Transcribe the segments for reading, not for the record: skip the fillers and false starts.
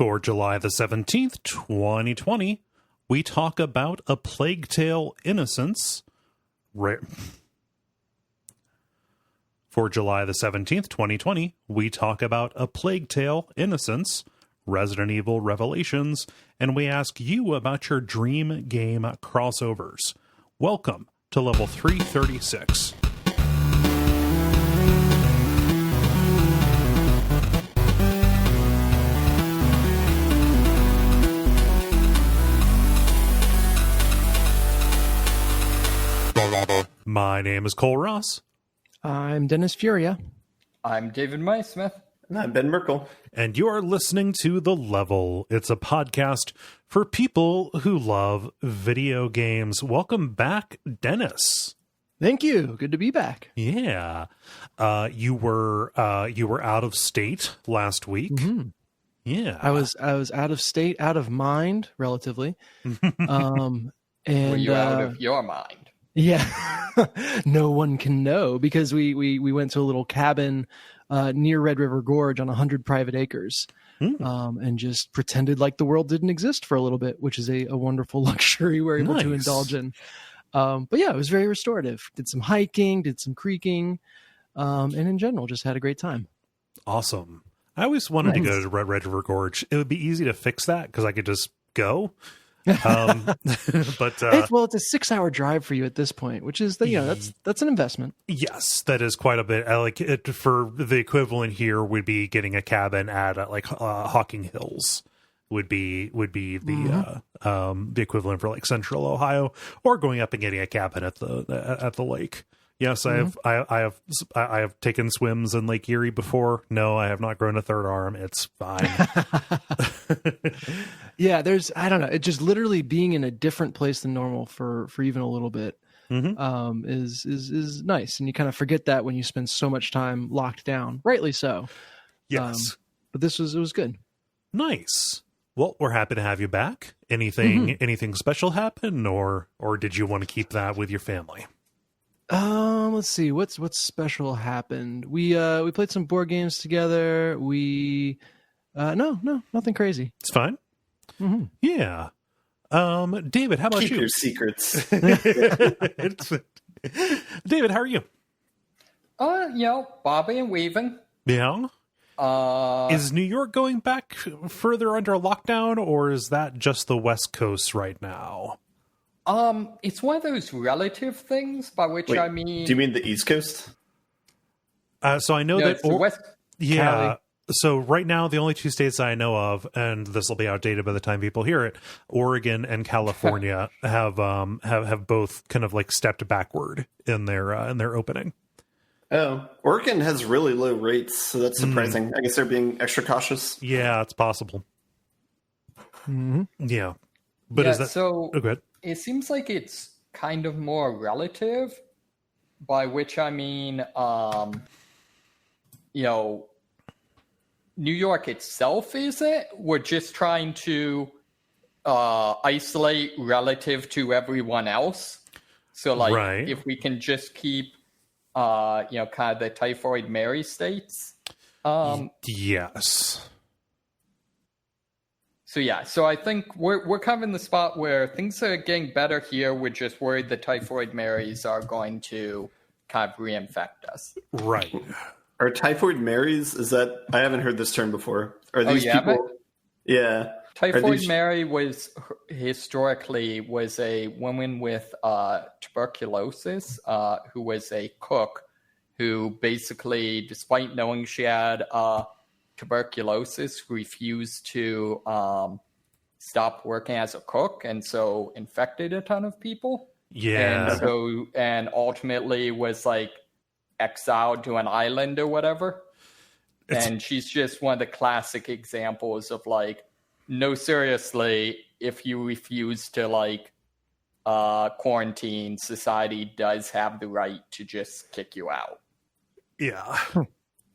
For July the 17th, 2020, we talk about A Plague Tale: Innocence. For July the 17th, 2020, we talk about A Plague Tale: Innocence, Resident Evil Revelations, and we ask you about your dream game crossovers. Welcome to level 336. My name is Cole Ross. I'm Dennis Furia. I'm David Maysmith. And I'm Ben Merkel. And you're listening to The Level. It's a podcast for people who love video games. Welcome back, Dennis. Thank you. Good to be back. Yeah. You were out of state last week. Mm-hmm. Yeah. I was out of state, out of mind, relatively. And were you out of your mind? Yeah. No one can know, because we went to a little cabin near Red River Gorge on 100 private acres and just pretended like the world didn't exist for a little bit, which is a wonderful luxury we're able to indulge in. But yeah, it was very restorative. Did some hiking, did some creeking, and in general, just had a great time. Awesome. I always wanted to go to Red River Gorge. It would be easy to fix that because I could just go. But it's a 6-hour drive for you at this point, which is that's an investment. Yes, that is quite a bit. I like it. For the equivalent here would be getting a cabin at Hocking Hills would be the equivalent for like Central Ohio, or going up and getting a cabin at the lake. Yes, I have taken swims in Lake Erie before. No, I have not grown a third arm. It's fine. Yeah, I don't know. It just literally being in a different place than normal for even a little bit is nice, and you kind of forget that when you spend so much time locked down. Rightly so. Yes, but it was good. Nice. Well, we're happy to have you back. Anything special happen, or did you want to keep that with your family? Let's see. What's special happened? We played some board games together. We no, nothing crazy. It's fine. Mm-hmm. Yeah. David, how about Keep you? your secrets. David, how are you? Bobbing and weaving. Yeah. Is New York going back further under lockdown, or is that just the West Coast right now? It's one of those relative things, by which I mean. Do you mean the East Coast? So I know that. It's the West. Yeah. Cali. So right now, the only two states I know of, and this will be outdated by the time people hear it, Oregon and California have both kind of like stepped backward in their opening. Oh, Oregon has really low rates, so that's surprising. I guess they're being extra cautious. Yeah, it's possible. Mm-hmm. Yeah, but is that so? Oh, go ahead. It seems like it's kind of more relative, by which I mean, New York itself isn't. We're just trying to isolate relative to everyone else. So, like, if we can just keep, kind of the Typhoid Mary states. Yes. So I think we're kind of in the spot where things are getting better here. We're just worried the Typhoid Marys are going to kind of reinfect us. Right. Are Typhoid Marys, is that, I haven't heard this term before. Are these people? Yeah. Typhoid Mary was historically a woman with tuberculosis who was a cook who basically, despite knowing she had tuberculosis, refused to stop working as a cook, and so infected a ton of people. Yeah. And ultimately was like exiled to an island or whatever. And she's just one of the classic examples of like, no, seriously, if you refuse to like quarantine, society does have the right to just kick you out. Yeah.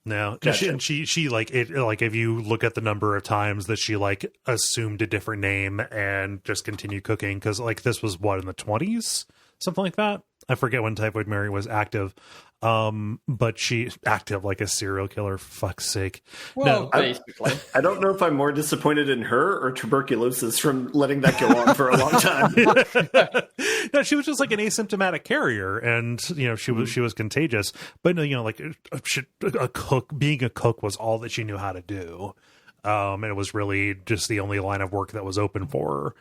No, Gotcha. and she like it, like if you look at the number of times that she like assumed a different name and just continued cooking, because like this was what, in the 20s, something like that. I forget when Typhoid Mary was active. But she active like a serial killer, for fuck's sake. Well, no, basically. I don't know if I'm more disappointed in her or tuberculosis from letting that go on for a long time. No, she was just like an asymptomatic carrier, and she was contagious. But no, like a cook, being a cook was all that she knew how to do. And it was really just the only line of work that was open for her.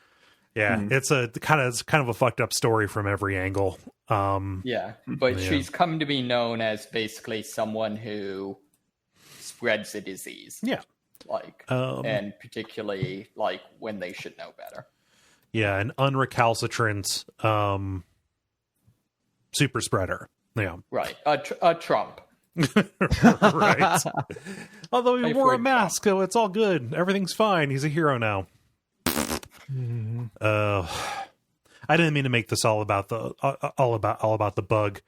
Yeah, it's kind of a fucked up story from every angle. But she's come to be known as basically someone who spreads the disease. Yeah, and particularly like when they should know better. Yeah, an unrecalcitrant super spreader. Yeah, right. A Trump. Right. Although he wore a mask, so it's all good. Everything's fine. He's a hero now. I didn't mean to make this all about the bug.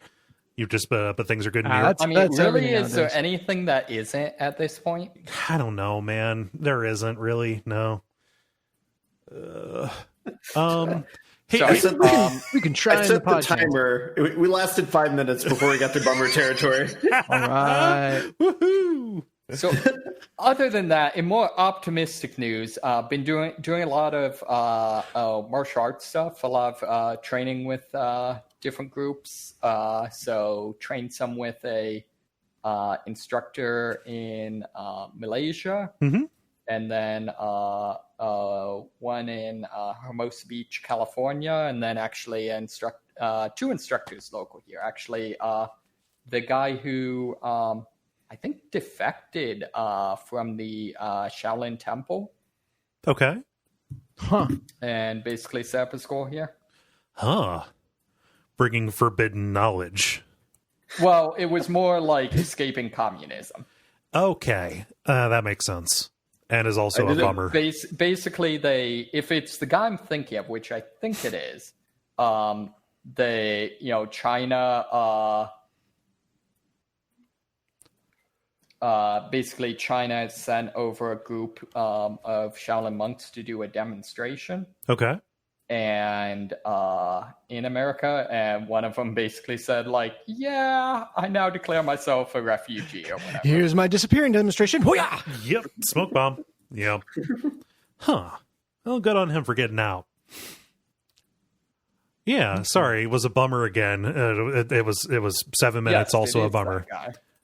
You just but things are good in Europe. I mean, really, is there anything that isn't at this point? I don't know, man. There isn't really. No. Hey, we can try. I set the timer. We lasted 5 minutes before we got to bummer territory. All right. Woohoo! So, other than that, in more optimistic news, been doing a lot of martial arts stuff, a lot of training with different groups. So, trained some with a instructor in Malaysia, and then one in Hermosa Beach, California, and then actually two instructors local here. Actually, the guy who I think defected from the Shaolin Temple. Okay. Huh. And basically set up a school here. Huh. Bringing forbidden knowledge. Well, it was more like escaping communism. Okay. That makes sense. And is also a bummer. Basically, if it's the guy I'm thinking of, which I think it is, China... basically, China sent over a group of Shaolin monks to do a demonstration. Okay. And in America, and one of them basically said, like, yeah, I now declare myself a refugee or whatever. Here's my disappearing demonstration. Hoo-yah! Yep. Smoke bomb. Yep. Huh. Well, good on him for getting out. Yeah. Sorry, it was a bummer again. It was 7 minutes. Yes, also a bummer.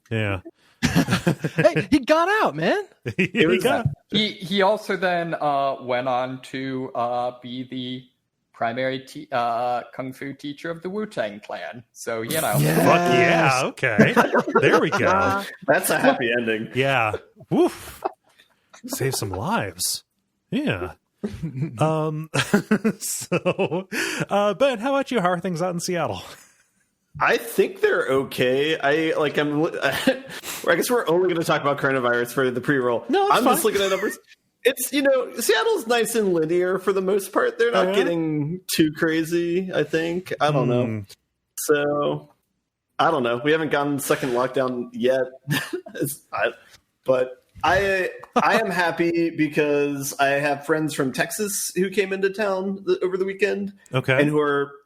Yeah. Hey, he got out, man. He also then went on to be the primary kung fu teacher of the Wu-Tang Clan. So, Yes. Fuck yeah, okay. There we go. That's a happy ending. Yeah. Woof. Save some lives. Yeah. So, Ben, how about you? How are things out in Seattle? I think they're okay. I guess we're only going to talk about coronavirus for the pre-roll. No, I'm just looking at numbers. It's, Seattle's nice and linear for the most part. They're not getting too crazy, I think. I don't know. So, I don't know. We haven't gotten second lockdown yet. But I am happy because I have friends from Texas who came into town over the weekend. Okay. And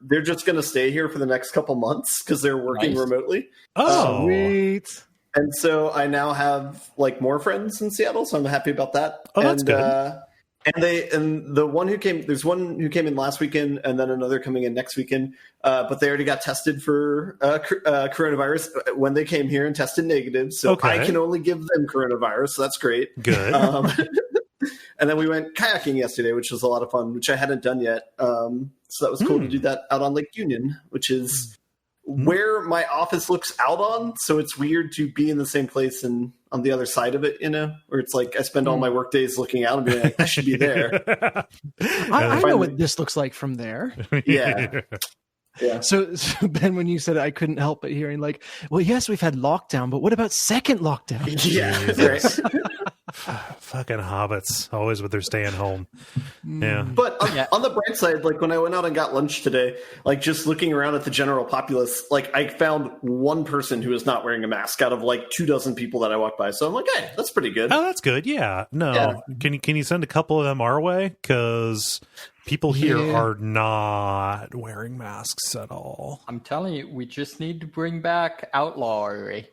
they're just going to stay here for the next couple months because they're working remotely. Oh, sweet. And so I now have more friends in Seattle, so I'm happy about that. Oh, that's good. And the one who came, there's one who came in last weekend, and then another coming in next weekend. But they already got tested for coronavirus when they came here and tested negative. So I can only give them coronavirus. So that's great. Good. And then we went kayaking yesterday, which was a lot of fun, which I hadn't done yet. So that was cool to do that out on Lake Union, which is where my office looks out on. So it's weird to be in the same place and on the other side of it, where it's like I spend all my work days looking out and being like, I should be there. I know what this looks like from there. Yeah. Yeah. So Ben, when you said it, I couldn't help but hearing well, yes, we've had lockdown, but what about second lockdown? Yeah. Right. fucking hobbits, always with their staying home. Yeah. But on the bright side, like when I went out and got lunch today, like just looking around at the general populace, like I found one person who is not wearing a mask out of like 24 people that I walked by. So I'm like, hey, that's pretty good. Oh, that's good. Yeah. No. Yeah. Can you send a couple of them our way? Because people here are not wearing masks at all. I'm telling you, we just need to bring back outlawry.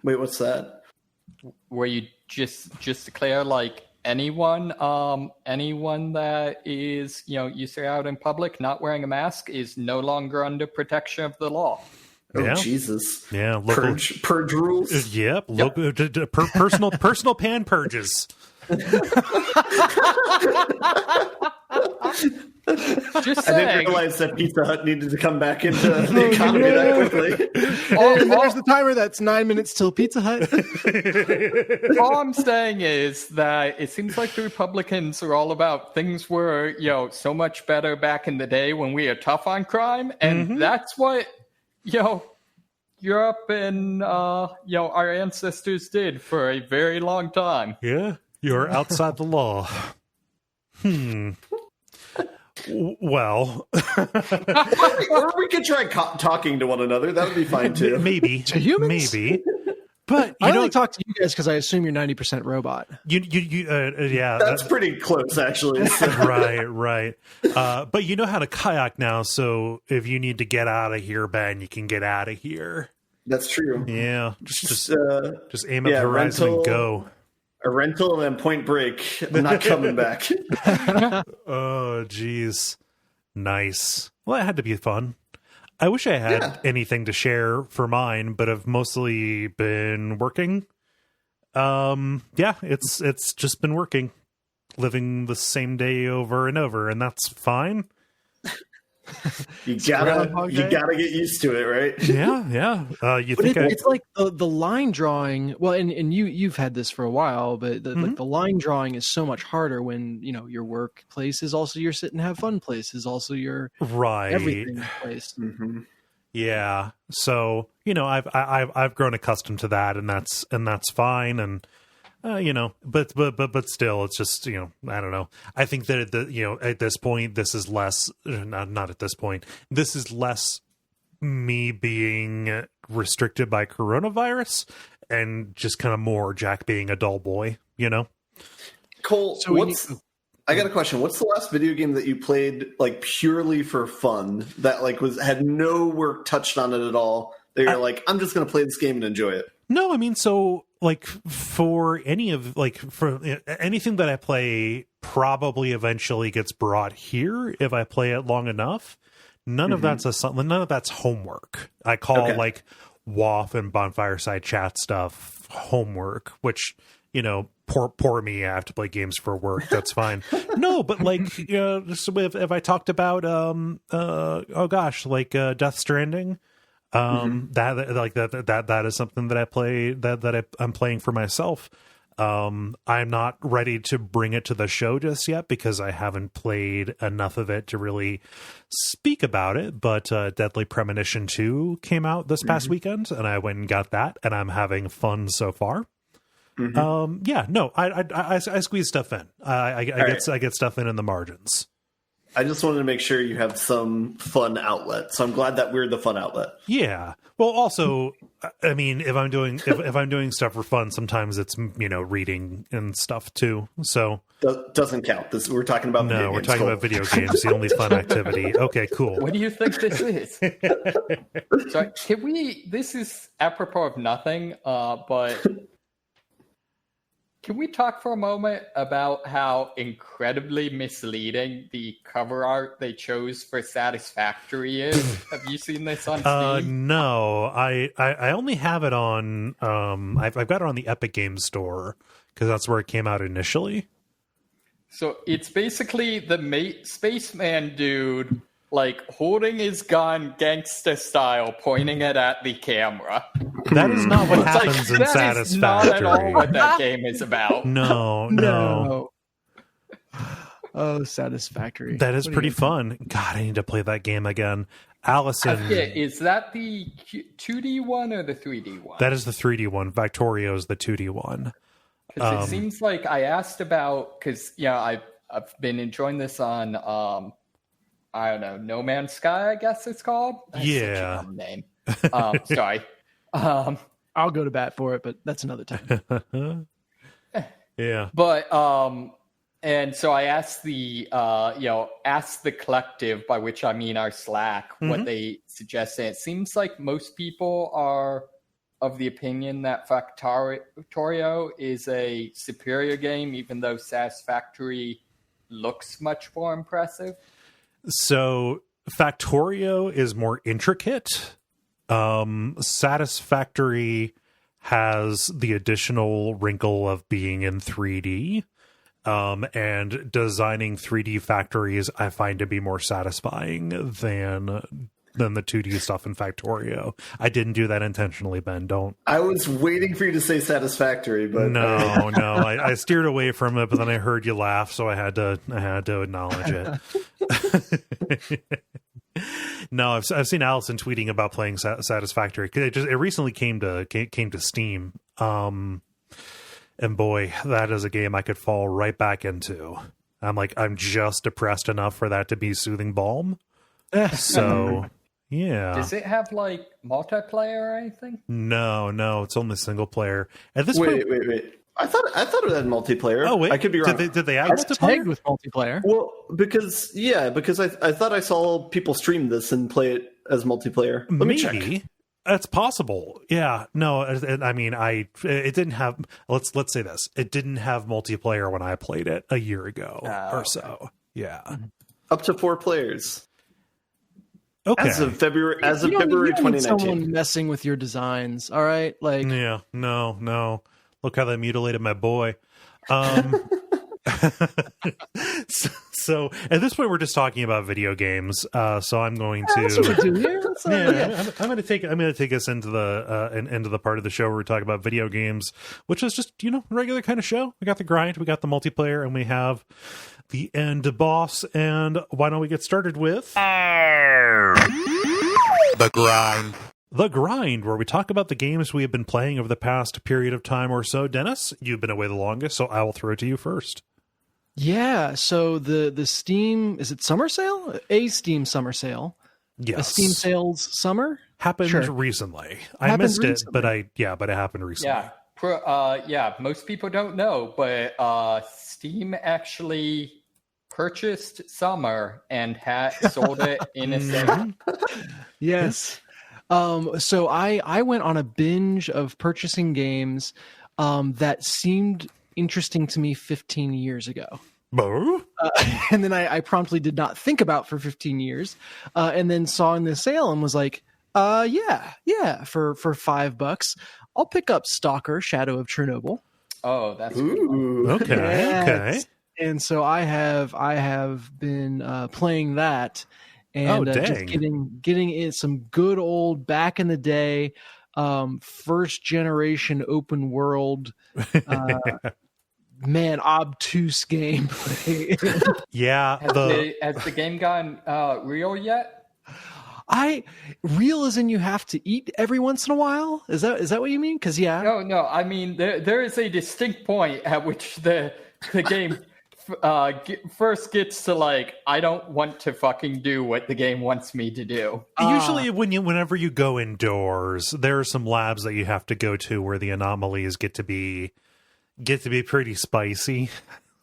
Wait, what's that? Where you just declare like anyone that is, you say out in public not wearing a mask is no longer under protection of the law. Oh, Jesus. Yeah. Purge rules. Yep. Personal Pan Purges. Just I saying. didn't realize that Pizza Hut needed to come back into the economy that quickly. And there's the timer. That's 9 minutes till Pizza Hut. All I'm saying is that it seems like the Republicans are all about things were, so much better back in the day when we were tough on crime, and that's what, Europe and our ancestors did for a very long time. Yeah, you're outside the law. Well, or we could try talking to one another. That would be fine too. Maybe To humans? maybe. But I only talk to you guys because I assume you're 90% robot. Yeah, That's pretty close, actually. right. But you know how to kayak now, so if you need to get out of here, Ben, you can get out of here. That's true. Yeah, just aim at the horizon and go. A rental and then Point Break. I'm not coming back. Oh, geez. Nice. Well, it had to be fun. I wish I had anything to share for mine, but I've mostly been working. It's just been working. Living the same day over and over, and that's fine. You gotta get used to it, right? Yeah. It's like the line drawing. Well, and you've had this for a while, but like the line drawing is so much harder when your workplace is also your sit and have fun place, is also your everything place. Mm-hmm. Yeah. So I've grown accustomed to that, and that's fine, and. But still, it's just, I don't know. I think that at this point, this is less, not at this point, this is less me being restricted by coronavirus and just kind of more Jack being a dull boy, Kole, I got a question. What's the last video game that you played like purely for fun that like had no work touched on it at all? That you're like, I'm just going to play this game and enjoy it. No, I mean, so like for anything that I play probably eventually gets brought here if I play it long enough. None of that's homework. I call like WAF and Bonfireside Chat stuff homework, which, poor me, I have to play games for work. That's fine. No, but like, if I talked about, Death Stranding, that is something that I play I'm playing for myself. I'm not ready to bring it to the show just yet because I haven't played enough of it to really speak about it, but Deadly Premonition 2 came out this past weekend and I went and got that and I'm having fun so far. I squeeze stuff in. I get stuff in the margins. I just wanted to make sure you have some fun outlet. So I'm glad that we're the fun outlet. Yeah. Well, also, I mean, if I'm doing stuff for fun, sometimes it's reading and stuff too. So doesn't count. We're talking about video games. We're talking about video games. The only fun activity. Okay, cool. What do you think this is? So this is apropos of nothing, but can we talk for a moment about how incredibly misleading the cover art they chose for Satisfactory is? Have you seen this on Steam? No, I only have it on. I've got it on the Epic Games Store because that's where it came out initially. So it's basically the spaceman dude, like holding his gun gangster style, pointing it at the camera. That is not what happens in Satisfactory. That is not at all what that game is about. No. Oh, Satisfactory. That is pretty fun. God, I need to play that game again. Allison. Is that the 2D one or the 3D one? That is the 3D one. Factorio is the 2D one. Because it seems like I asked about, because I've been enjoying this on I don't know, No Man's Sky, I guess it's called. That's such a dumb name. Sorry. I'll go to bat for it, but that's another time. Yeah. But and so I asked asked the collective, by which I mean our Slack, what they suggest. And it seems like most people are of the opinion that Factorio is a superior game, even though Satisfactory looks much more impressive. So Factorio is more intricate. Satisfactory has the additional wrinkle of being in 3D. And designing 3D factories I find to be more satisfying than the 2D stuff in Factorio. I didn't do that intentionally, Ben. Don't. I was waiting for you to say Satisfactory, but no. I steered away from it, but then I heard you laugh, so I had to acknowledge it. No, I've seen Allison tweeting about playing Satisfactory. It recently came to Steam. And boy, that is a game I could fall right back into. I'm just depressed enough for that to be soothing balm. So, yeah. Does it have like multiplayer or anything? No, it's only single player. At this wait. point, I thought it had multiplayer. Oh wait, I could be wrong. Did they add It's multiplayer? tagged with multiplayer. Well, because I thought I saw people stream this and play it as multiplayer. Let me check. Maybe. That's possible. Yeah. No, I mean, it didn't have, let's say this. It didn't have multiplayer when I played it a year ago or so. Yeah. Up to 4 players. Okay. As of February You don't 2019. need someone messing with your designs, all right? Like, Yeah. No. Look how they mutilated my boy. So at this point we're just talking about video games. So I'm going to that's what we do here. I'm going to take us into the part of the show where we talk about video games, which is just regular kind of show. We got the grind, we got the multiplayer, and we have the end boss. And why don't we get started with The grind. The Grind, where we talk about the games we have been playing over the past period of time or so. Dennis, you've been away the longest, so I will throw it to you first. Yeah, so the Steam, is it summer sale? A Steam summer sale. Yes. A Steam sales summer? Happened Sure. recently. I missed it, but it happened recently. Yeah. Most people don't know, but Steam actually purchased Summer and sold it Innocence. Yes. So I went on a binge of purchasing games that seemed interesting to me 15 years ago. And then I promptly did not think about for 15 years, and then saw in the sale and was like, yeah, for $5, I'll pick up Stalker: Shadow of Chernobyl. Oh, that's Okay. Yes. Okay. And so I have been playing that, and just getting in some good old back in the day, first generation open world. Man, obtuse gameplay. Yeah. Has the game gone real yet? Real as in you have to eat every once in a while? Is that what you mean? Because No. I mean, there is a distinct point at which the game first gets to like, I don't want to fucking do what the game wants me to do. Usually, whenever you go indoors, there are some labs that you have to go to where the anomalies get to be pretty spicy.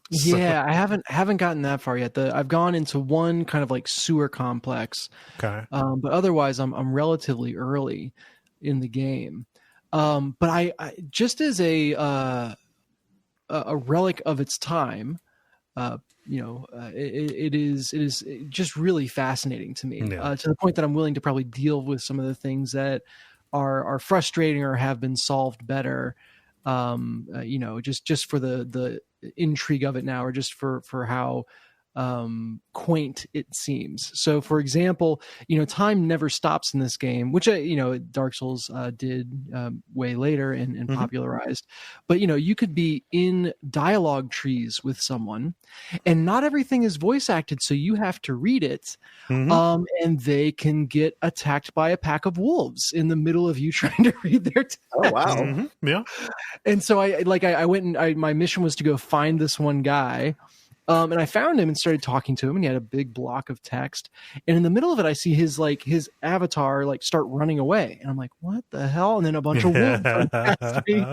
Yeah, I haven't gotten that far yet. I've gone into one kind of like sewer complex. Okay. But otherwise I'm relatively early in the game. But I just as a relic of its time, it is just really fascinating to me, to the point that I'm willing to probably deal with some of the things that are frustrating or have been solved better. Just for the intrigue of it now, or just for how quaint it seems. So for example, time never stops in this game, which Dark Souls did way later and popularized. But you could be in dialogue trees with someone, and not everything is voice acted, so you have to read it. And they can get attacked by a pack of wolves in the middle of you trying to read their text. Oh wow. Yeah. And so I went and my mission was to go find this one guy. And I found him and started talking to him, and he had a big block of text. And in the middle of it, I see his avatar start running away, and I'm like, "What the hell?" And then a bunch of wolves run past me,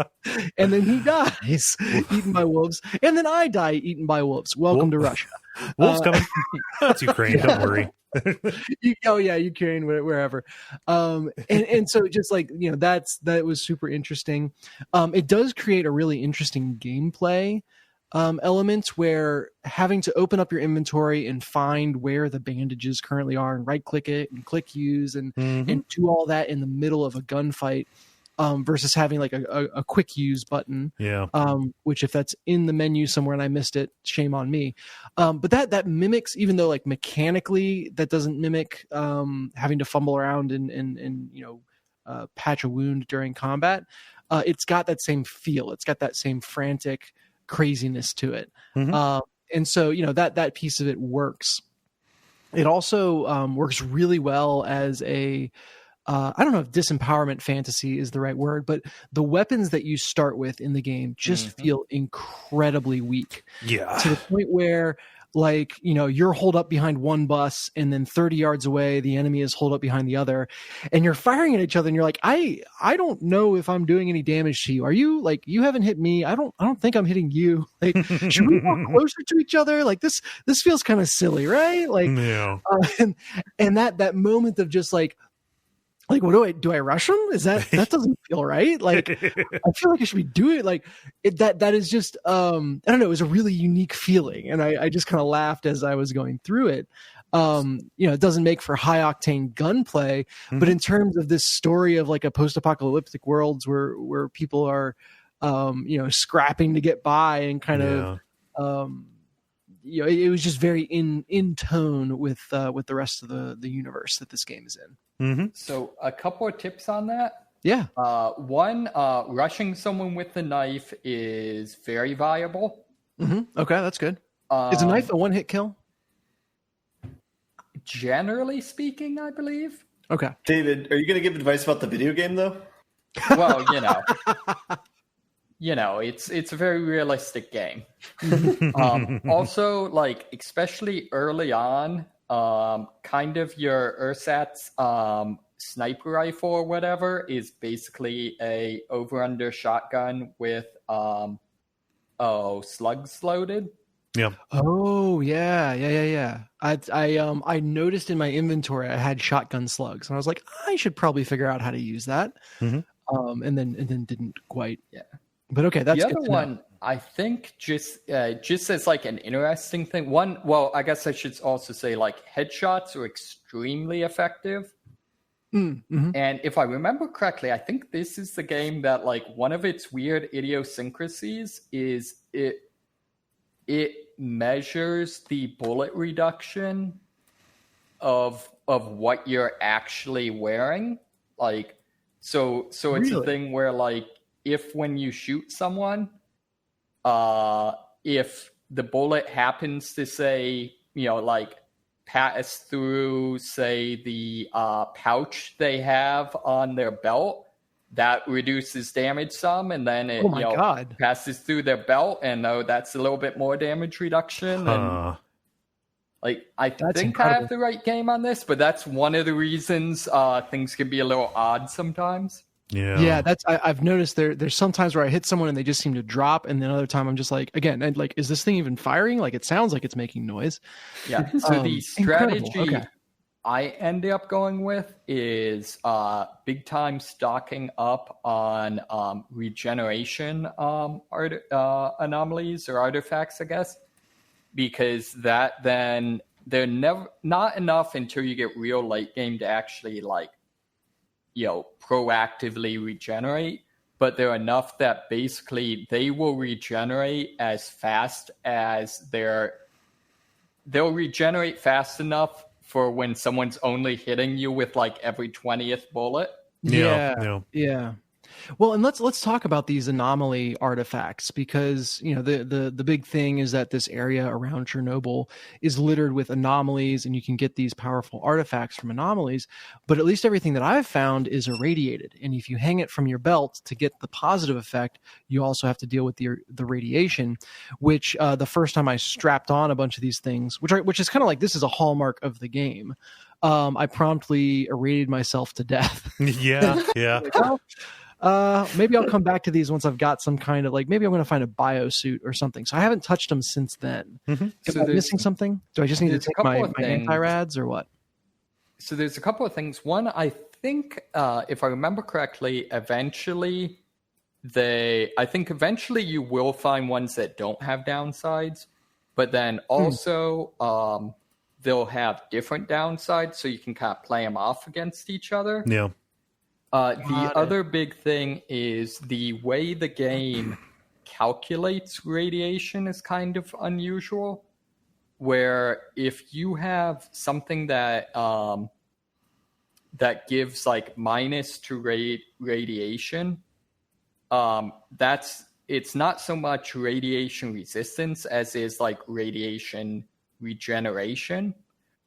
and then he dies, eaten by wolves, and then I die, eaten by wolves. Welcome to Russia. Wolves coming. That's Ukraine. Don't worry. Ukraine, wherever. And so just that was super interesting. It does create a really interesting gameplay elements where having to open up your inventory and find where the bandages currently are and right click it and click use and do all that in the middle of a gunfight versus having a quick use button. Yeah. Which if that's in the menu somewhere and I missed it, shame on me. But that mimics, even though mechanically that doesn't mimic having to fumble around and patch a wound during combat. It's got that same feel. It's got that same frantic craziness to it. And so that piece of it works. It also works really well as a I don't know if disempowerment fantasy is the right word, but the weapons that you start with in the game just feel incredibly weak. Yeah. To the point where you're holed up behind one bus and then 30 yards away, the enemy is holed up behind the other, and you're firing at each other and you're like, I don't know if I'm doing any damage to you. Are you you haven't hit me. I don't think I'm hitting you. Should we walk closer to each other? This feels kind of silly, right? Yeah. And that moment of just what do I rush him? Is that doesn't feel right? I feel like I should be doing it. That is just I don't know. It was a really unique feeling, and I just kind of laughed as I was going through it. It doesn't make for high octane gunplay, but in terms of this story of a post-apocalyptic worlds where people are scrapping to get by and kind of it was just very in tone with the rest of the universe that this game is in. So a couple of tips on that. Yeah. One, rushing someone with the knife is very viable. Okay, that's good. Is a knife a one-hit kill? Generally speaking, I believe. Okay. David, are you going to give advice about the video game, though? Well, it's a very realistic game. Also, especially early on, kind of your ersatz sniper rifle or whatever is basically a over-under shotgun with slugs loaded. Yeah. Oh yeah. I noticed in my inventory I had shotgun slugs, and I was like, I should probably figure out how to use that. And then didn't quite. Yeah. But okay, that's the other one. I think just as an interesting thing. One, well, I guess I should also say headshots are extremely effective. And if I remember correctly, I think this is the game that one of its weird idiosyncrasies is it measures the bullet reduction of what you're actually wearing. So it's a thing where if when you shoot someone, if the bullet happens to say, pass through, say, the pouch they have on their belt, that reduces damage some, and then it passes through their belt, and that's a little bit more damage reduction. And I think incredible. I have the right game on this, but that's one of the reasons things can be a little odd sometimes. Yeah, that's I've noticed there's sometimes where I hit someone and they just seem to drop, and then another time I'm just is this thing even firing? It sounds like it's making noise. Yeah. So the strategy I end up going with is big time stocking up on regeneration anomalies or artifacts, I guess, because that then they're never not enough until you get real late game to actually proactively regenerate, but they're enough that basically they will regenerate as fast as their they'll regenerate fast enough for when someone's only hitting you with like every 20th bullet. Yeah. Well, and let's talk about these anomaly artifacts, because the big thing is that this area around Chernobyl is littered with anomalies, and you can get these powerful artifacts from anomalies. But at least everything that I've found is irradiated, and if you hang it from your belt to get the positive effect, you also have to deal with the radiation. Which the first time I strapped on a bunch of these things, which is kind of like, this is a hallmark of the game. I promptly irradiated myself to death. Yeah. Like, well, maybe I'll come back to these once I've got some kind of, like, maybe I'm going to find a biosuit or something. So I haven't touched them since then. Mm-hmm. Am I missing something? Do I just need to take my anti-rads or what? So there's a couple of things. One, I think, if I remember correctly, eventually you will find ones that don't have downsides, but then also they'll have different downsides, so you can kind of play them off against each other. Yeah. The other big thing is the way the game calculates radiation is kind of unusual, where if you have something that that gives like minus to radiation, it's not so much radiation resistance as is like radiation regeneration.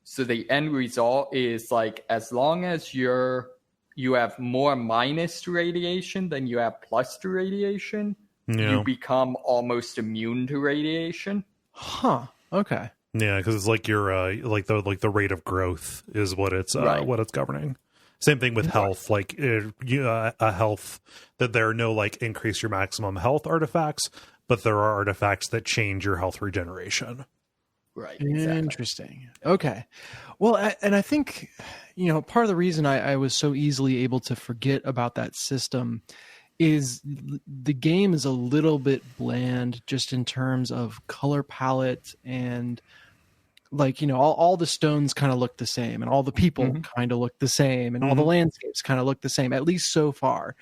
So the end result is like, as long as you have more minus to radiation than you have plus to radiation, you become almost immune to radiation. Huh. Okay. Yeah, because it's like your like the rate of growth is what it's what it's governing. Same thing with health. Like a health, that there are no like increase your maximum health artifacts, but there are artifacts that change your health regeneration. Right. Exactly. Interesting. Okay. Well, and I think, part of the reason I was so easily able to forget about that system is the game is a little bit bland just in terms of color palette, and like, all the stones kind of look the same, and all the people kind of look the same, and all the landscapes kind of look the same, at least so far.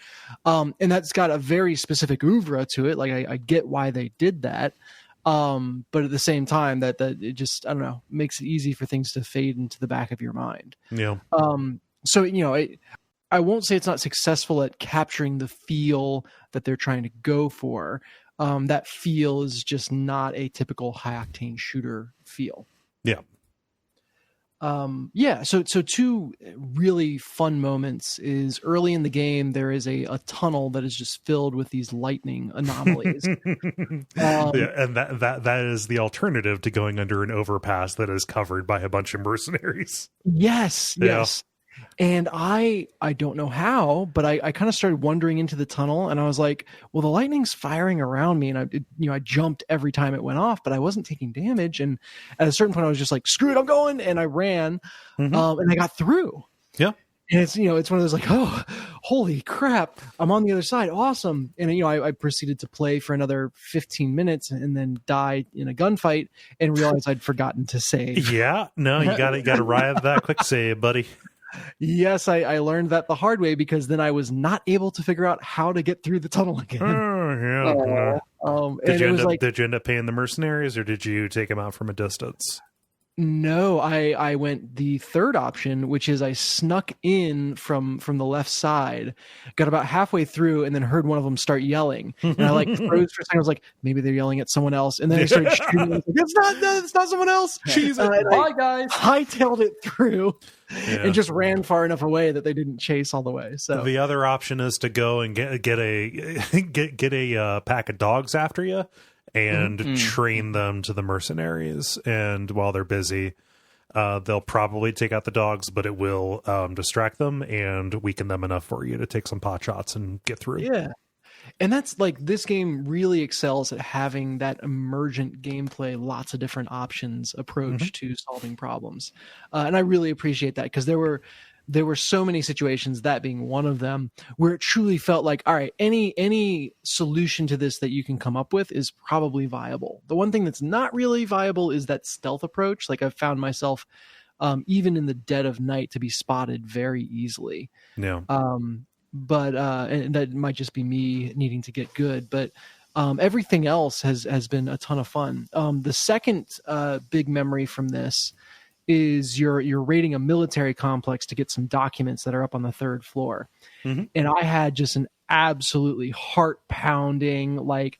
And that's got a very specific oeuvre to it. Like I get why they did that. But at the same time, that it just, I don't know, makes it easy for things to fade into the back of your mind. Yeah. So, I won't say it's not successful at capturing the feel that they're trying to go for. That feel is just not a typical high octane shooter feel. Yeah. So two really fun moments is early in the game, there is a tunnel that is just filled with these lightning anomalies. And that is the alternative to going under an overpass that is covered by a bunch of mercenaries. Yes. And I don't know how, but I kind of started wandering into the tunnel, and I was like, well, the lightning's firing around me, and I jumped every time it went off, but I wasn't taking damage. And at a certain point I was just like, screw it, I'm going. And I ran, and I got through. Yeah. And it's, it's one of those like, oh, holy crap, I'm on the other side. Awesome. And, I proceeded to play for another 15 minutes and then died in a gunfight and realized I'd forgotten to save. Yeah. No, you got to ride that quick save, buddy. Yes, I learned that the hard way, because then I was not able to figure out how to get through the tunnel again. Did you end up paying the mercenaries, or did you take them out from a distance? No, I went the third option, which is I snuck in from the left side, got about halfway through, and then heard one of them start yelling. And I like froze for a second. I was like, maybe they're yelling at someone else. And then I started shooting. I was like, it's not someone else. Bye, guys. I hightailed it through and just ran far enough away that they didn't chase all the way. So the other option is to go and get a pack of dogs after you, and train them to the mercenaries. And while they're busy, they'll probably take out the dogs, but it will distract them and weaken them enough for you to take some pot shots and get through. Yeah. And that's like, this game really excels at having that emergent gameplay, lots of different options approach to solving problems. And I really appreciate that, because there were so many situations, that being one of them, where it truly felt like, all right, any solution to this that you can come up with is probably viable. The one thing that's not really viable is that stealth approach. Like, I've found myself, even in the dead of night, to be spotted very easily. Yeah. But and that might just be me needing to get good. But Everything else has been a ton of fun. The second big memory from this is you're raiding a military complex to get some documents that are up on the 3rd floor. And I had just an absolutely heart-pounding, like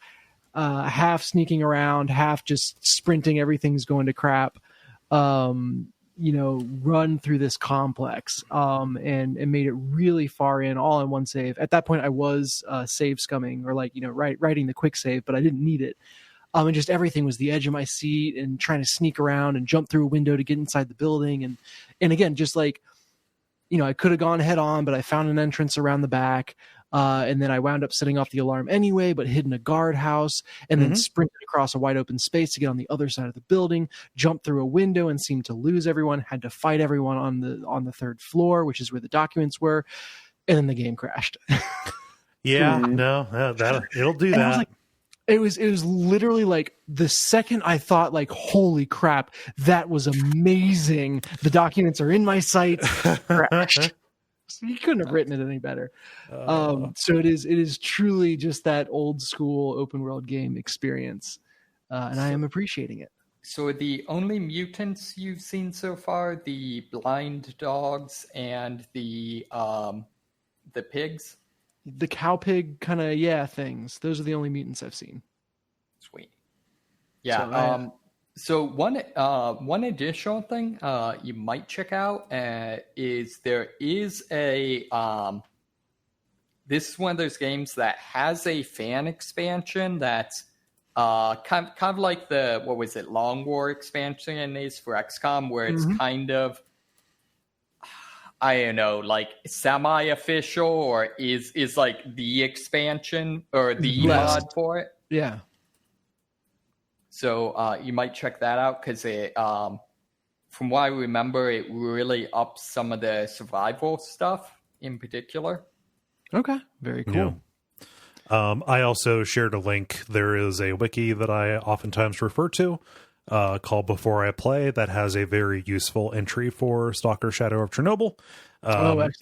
half sneaking around, half just sprinting, everything's going to crap, run through this complex, and made it really far in, all in one save. At that point, I was save scumming, or writing the quick save, but I didn't need it. And just everything was the edge of my seat, and trying to sneak around and jump through a window to get inside the building. And again, just like, I could have gone head on, but I found an entrance around the back. And then I wound up setting off the alarm anyway, but hid in a guardhouse, and then sprinted across a wide open space to get on the other side of the building, jumped through a window and seemed to lose everyone, had to fight everyone on the 3rd floor, which is where the documents were. And then the game crashed. It'll do that. It was literally like the second I thought, like, holy crap, that was amazing. The documents are in my sight. Crashed. So you couldn't have written it any better. So it is truly just that old school open world game experience, and I am appreciating it. So the only mutants you've seen so far, the blind dogs and the pigs? The cow pig kind of, things. Those are the only mutants I've seen. Sweet. Yeah. So one additional thing you might check out is there is a this is one of those games that has a fan expansion that's kind of like the, what was it, Long War expansion is for XCOM, where it's kind of, I don't know, like semi-official, or is like the expansion or the mod for it. Yeah. So you might check that out, because it, from what I remember, it really ups some of the survival stuff in particular. Okay, very cool. Yeah. I also shared a link. There is a wiki that I oftentimes refer to called Before I Play that has a very useful entry for Stalker Shadow of Chernobyl.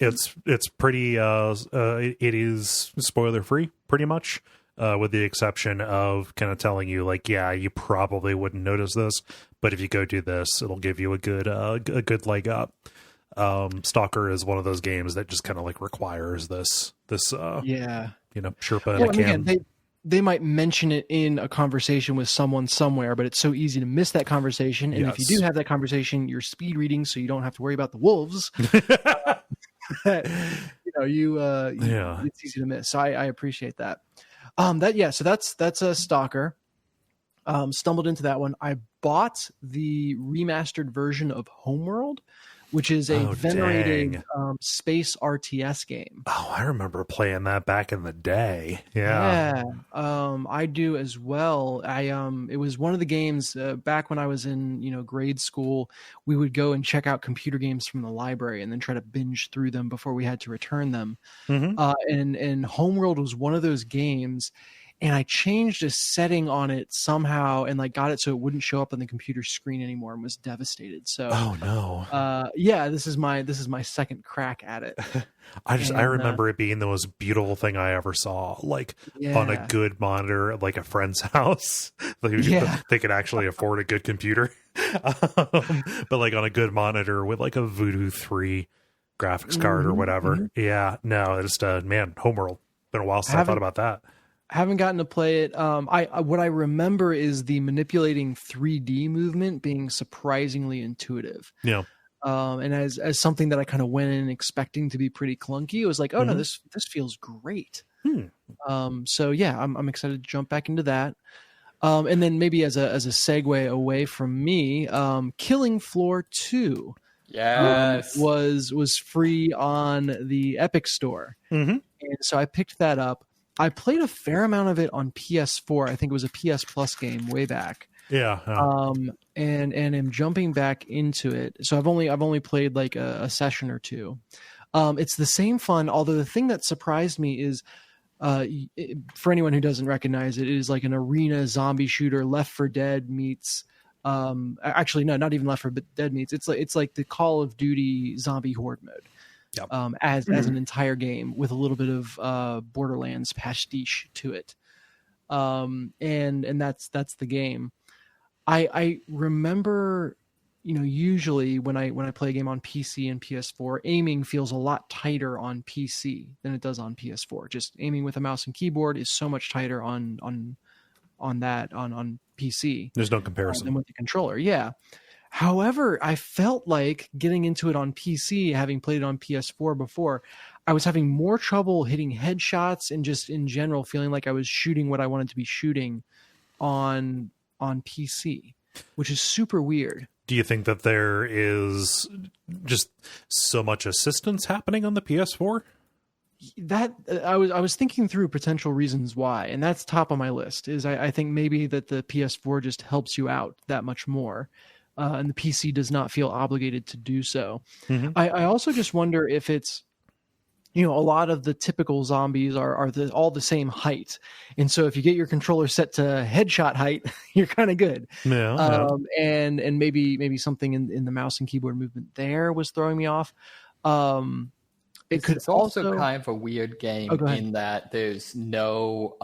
It's pretty, it is spoiler free pretty much. With the exception of kind of telling you, like, yeah, you probably wouldn't notice this, but if you go do this, it'll give you a good leg up. Stalker is one of those games that just kind of like requires this Sherpa in a can. Again, they might mention it in a conversation with someone somewhere, but it's so easy to miss that conversation. And if you do have that conversation, you're speed reading, so you don't have to worry about the wolves. It's easy to miss. So I appreciate that. So that's a Stalker. Stumbled into that one. I bought the remastered version of Homeworld, which is a venerated space RTS game. Oh, I remember playing that back in the day. Yeah. I do as well. It was one of the games back when I was in grade school. We would go and check out computer games from the library and then try to binge through them before we had to return them. And Homeworld was one of those games. And I changed a setting on it somehow and got it so it wouldn't show up on the computer screen anymore, and was devastated. So, oh no. This is my second crack at it. I remember it being the most beautiful thing I ever saw, on a good monitor, like a friend's house. They could actually afford a good computer. But on a good monitor with a Voodoo 3 graphics card or whatever. Yeah, no, it's Homeworld. Been a while since I thought about that. Haven't gotten to play it. What I remember is the manipulating 3D movement being surprisingly intuitive. Yeah. And as something that I kind of went in expecting to be pretty clunky, it was like, no, this feels great. So yeah, I'm excited to jump back into that. And then maybe as a segue away from me, Killing Floor 2. Yes. Was free on the Epic Store. And so I picked that up. I played a fair amount of it on PS4. I think it was a PS Plus game way back. Yeah. And am jumping back into it. So I've only played a session or two. It's the same fun, although the thing that surprised me is, for anyone who doesn't recognize it, it is like an arena zombie shooter. Left 4 Dead meets. Actually, no, not even Left 4 Dead meets. It's like the Call of Duty zombie horde mode. Yep. As an entire game with a little bit of Borderlands pastiche to it. And that's the game. I remember, usually when I play a game on PC and PS4, aiming feels a lot tighter on PC than it does on PS4. Just aiming with a mouse and keyboard is so much tighter on PC. There's no comparison. Than with the controller. Yeah. However, I felt like getting into it on PC, having played it on PS4 before, I was having more trouble hitting headshots and just in general feeling like I was shooting what I wanted to be shooting on PC, which is super weird. Do you think that there is just so much assistance happening on the PS4? That I was thinking through potential reasons why, and that's top of my list. Is I think maybe that the PS4 just helps you out that much more. And the PC does not feel obligated to do so. Mm-hmm. I also just wonder if it's, a lot of the typical zombies are all the same height. And so if you get your controller set to headshot height, you're kind of good. Yeah. And maybe something in the mouse and keyboard movement there was throwing me off. It's also kind of a weird game in that there's no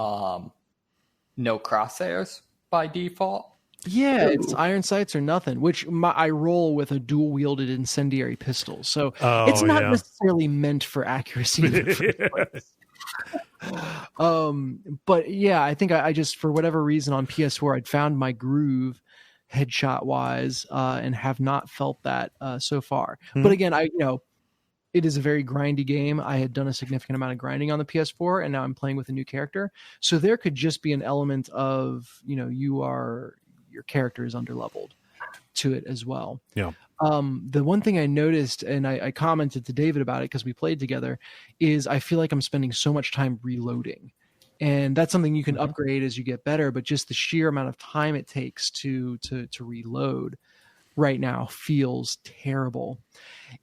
crosshairs by default. Yeah, it's iron sights or nothing, which I roll with a dual-wielded incendiary pistol. So it's not necessarily meant for accuracy. But yeah, I think I just, for whatever reason on PS4, I'd found my groove headshot-wise and have not felt that so far. Mm-hmm. But again, it is a very grindy game. I had done a significant amount of grinding on the PS4, and now I'm playing with a new character. So there could just be an element of, your character is underleveled to it as well. Yeah. The one thing I noticed, and I commented to David about it because we played together, is I feel like I'm spending so much time reloading. And that's something you can upgrade as you get better, but just the sheer amount of time it takes to reload right now feels terrible.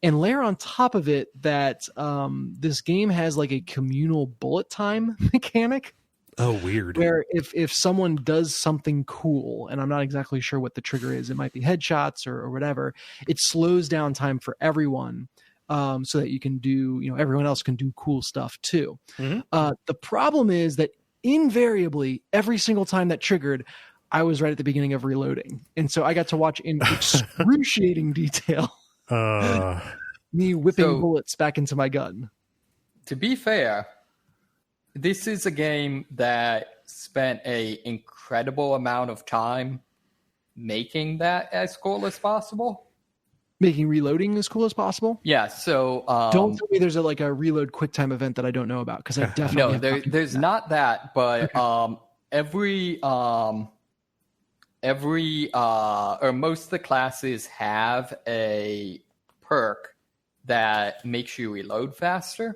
And layer on top of it that this game has like a communal bullet time mechanic. Oh, weird. Where if someone does something cool, and I'm not exactly sure what the trigger is, it might be headshots or whatever, it slows down time for everyone so that you can do, everyone else can do cool stuff too. Mm-hmm. The problem is that invariably, every single time that triggered, I was right at the beginning of reloading. And so I got to watch in excruciating detail me whipping bullets back into my gun. To be fair, this is a game that spent an incredible amount of time making that as cool as possible. Making reloading as cool as possible? Yeah, so... don't tell me there's a reload QuickTime event that I don't know about, because I definitely... No, there's not that, but every or most of the classes have a perk that makes you reload faster.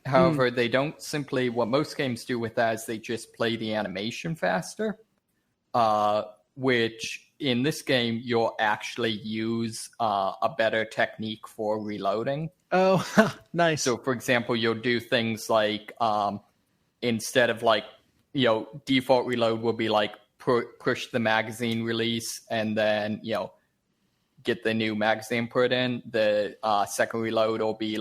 However, they don't simply, what most games do with that is they just play the animation faster, which in this game, you'll actually use a better technique for reloading. Oh, nice. So, for example, you'll do things like, instead of default reload will be push the magazine release and then, get the new magazine put in. The second reload will be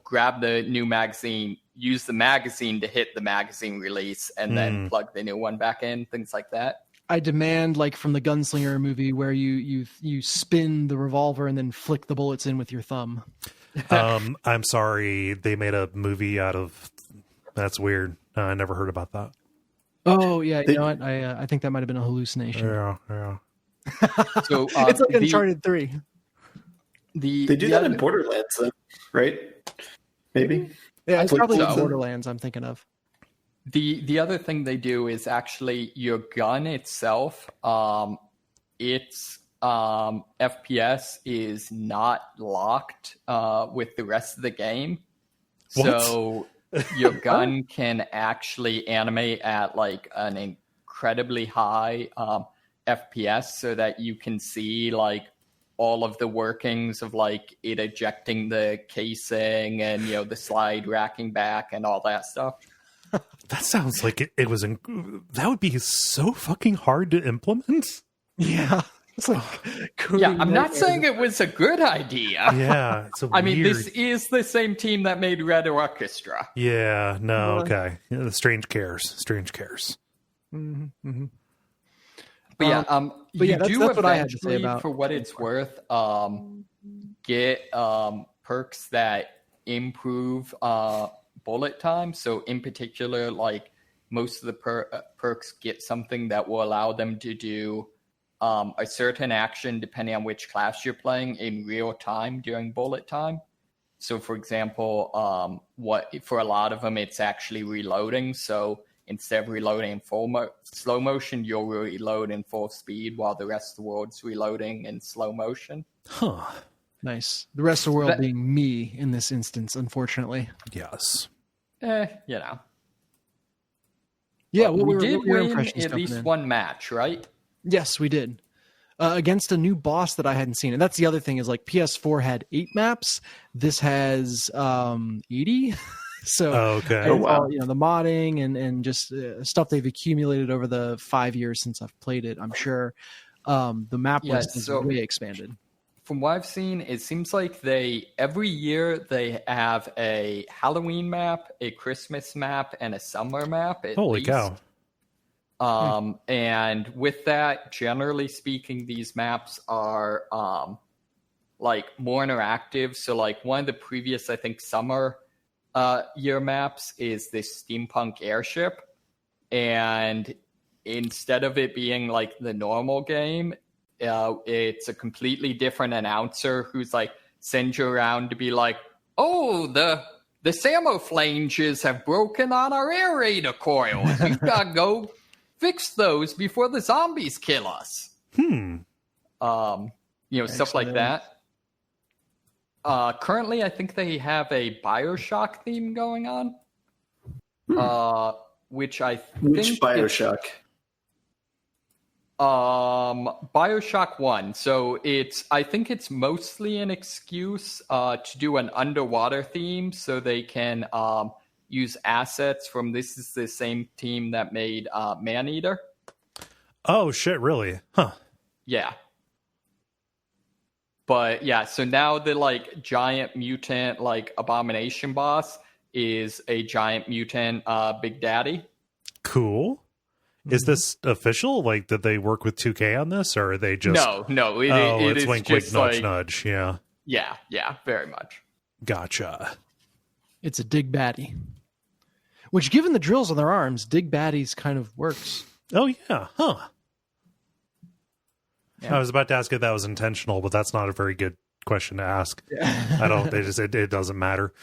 grab the new magazine, use the magazine to hit the magazine release, and then plug the new one back in, things like that. I demand, from the Gunslinger movie, where you spin the revolver and then flick the bullets in with your thumb. I'm sorry, they made a movie out of... That's weird. I never heard about that. Oh, yeah, you know what? I think that might have been a hallucination. Yeah. So it's like Uncharted 3. They do that in Borderlands, though, right? Maybe. Yeah, it's probably Borderlands I'm thinking of. The other thing they do is actually your gun itself. Its FPS is not locked with the rest of the game. What? So your gun can actually animate at an incredibly high FPS so that you can see all of the workings of it ejecting the casing and the slide racking back and all that stuff. That sounds like it was that would be so fucking hard to implement. Yeah. It's like Yeah, I'm not saying it was a good idea. Yeah, it's I mean, this is the same team that made Red Orchestra. Yeah, no, okay. Yeah, the strange cares. Mm-hmm, mm-hmm. But yeah, but you yeah, do that's what I had to say eventually, about for what it's worth, get perks that improve bullet time. So in particular, like most of the perks get something that will allow them to do a certain action depending on which class you're playing in real time during bullet time. So for example, for a lot of them, it's actually reloading. So instead of reloading in slow motion, you'll reload in full speed while the rest of the world's reloading in slow motion. Huh. Nice. The rest of the world being me in this instance, unfortunately. Yes. You know. Yeah, we did win at least one match, right? Yes, we did. Against a new boss that I hadn't seen. And that's the other thing is like PS4 had 8 maps. This has 80. So okay. All, the modding and just stuff they've accumulated over the 5 years since I've played it, I'm sure the map list is way expanded. From what I've seen, it seems like every year they have a Halloween map, a Christmas map, and a summer map. Holy cow. And with that, generally speaking, these maps are like more interactive. So like one of the previous, I think, summer year maps is this steampunk airship, and instead of it being like the normal game, it's a completely different announcer who's like sends you around to be like, oh, the samoflanges have broken on our aerator coils. We've got to go fix those before the zombies kill us. Stuff like that. Currently, I think they have a BioShock theme going on, which I think... Which BioShock? BioShock 1. So I think it's mostly an excuse to do an underwater theme so they can use assets from... This is the same team that made Maneater. Oh, shit, really? Huh. Yeah. But yeah, so now the like giant mutant like abomination boss is a giant mutant Big Daddy. Cool. Is this official? Like, did they work with 2K on this, or are they just... No. It's is wink, just wink, nudge, like, nudge. Yeah. Yeah, very much. Gotcha. It's a dig baddie. Which, given the drills on their arms, dig baddies kind of works. Oh, yeah. Huh. Yeah. I was about to ask if that was intentional, but that's not a very good question to ask. Yeah. It doesn't matter.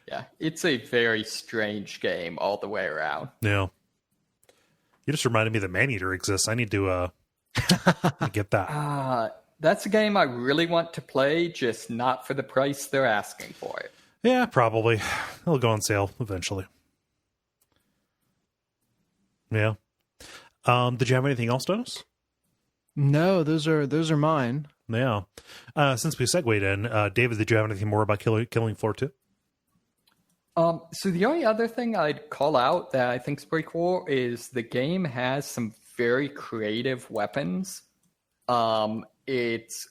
Yeah, it's a very strange game all the way around. Yeah. You just reminded me that Maneater exists. I need to get that. That's a game I really want to play, just not for the price they're asking for it. Yeah, probably. It'll go on sale eventually. Yeah. Did you have anything else, Dennis? No, those are mine. Yeah. Since we segued in, David, did you have anything more about Killing Floor 2? So the only other thing I'd call out that I think is pretty cool is the game has some very creative weapons. It's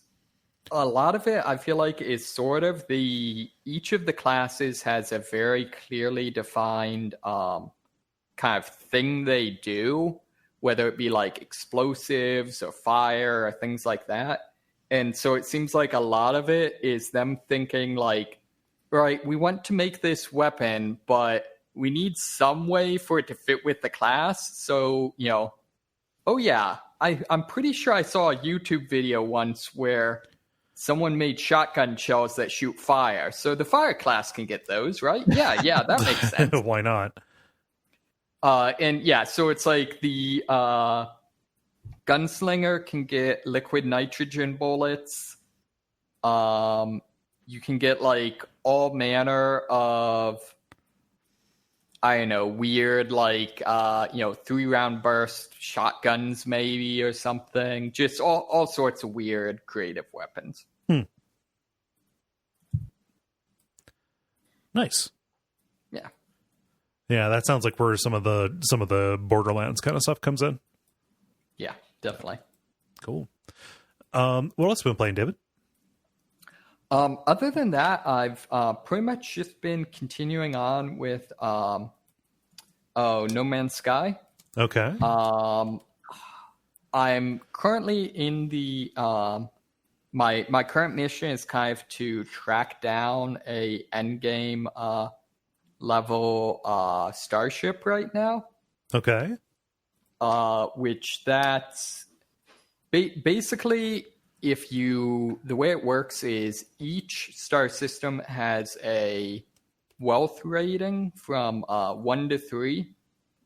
a lot of it, I feel like, is sort of each of the classes has a very clearly defined kind of thing they do, whether it be like explosives or fire or things like that. And so it seems like a lot of it is them thinking like, right, we want to make this weapon, but we need some way for it to fit with the class. So, oh yeah, I'm pretty sure I saw a YouTube video once where someone made shotgun shells that shoot fire. So the fire class can get those, right? Yeah, that makes sense. Why not? And yeah, so it's like the gunslinger can get liquid nitrogen bullets. You can get like all manner of, I don't know, weird like 3-round burst shotguns maybe or something. Just all sorts of weird creative weapons. Nice. Yeah. Yeah, that sounds like where some of the Borderlands kind of stuff comes in. Yeah. definitely. Cool. What else have you been playing, David? Other than that, I've pretty much just been continuing on with No Man's Sky. Okay. I'm currently in the my current mission is kind of to track down a endgame level starship right now. Okay. Which that's basically, the way it works is each star system has a wealth rating from 1 to 3,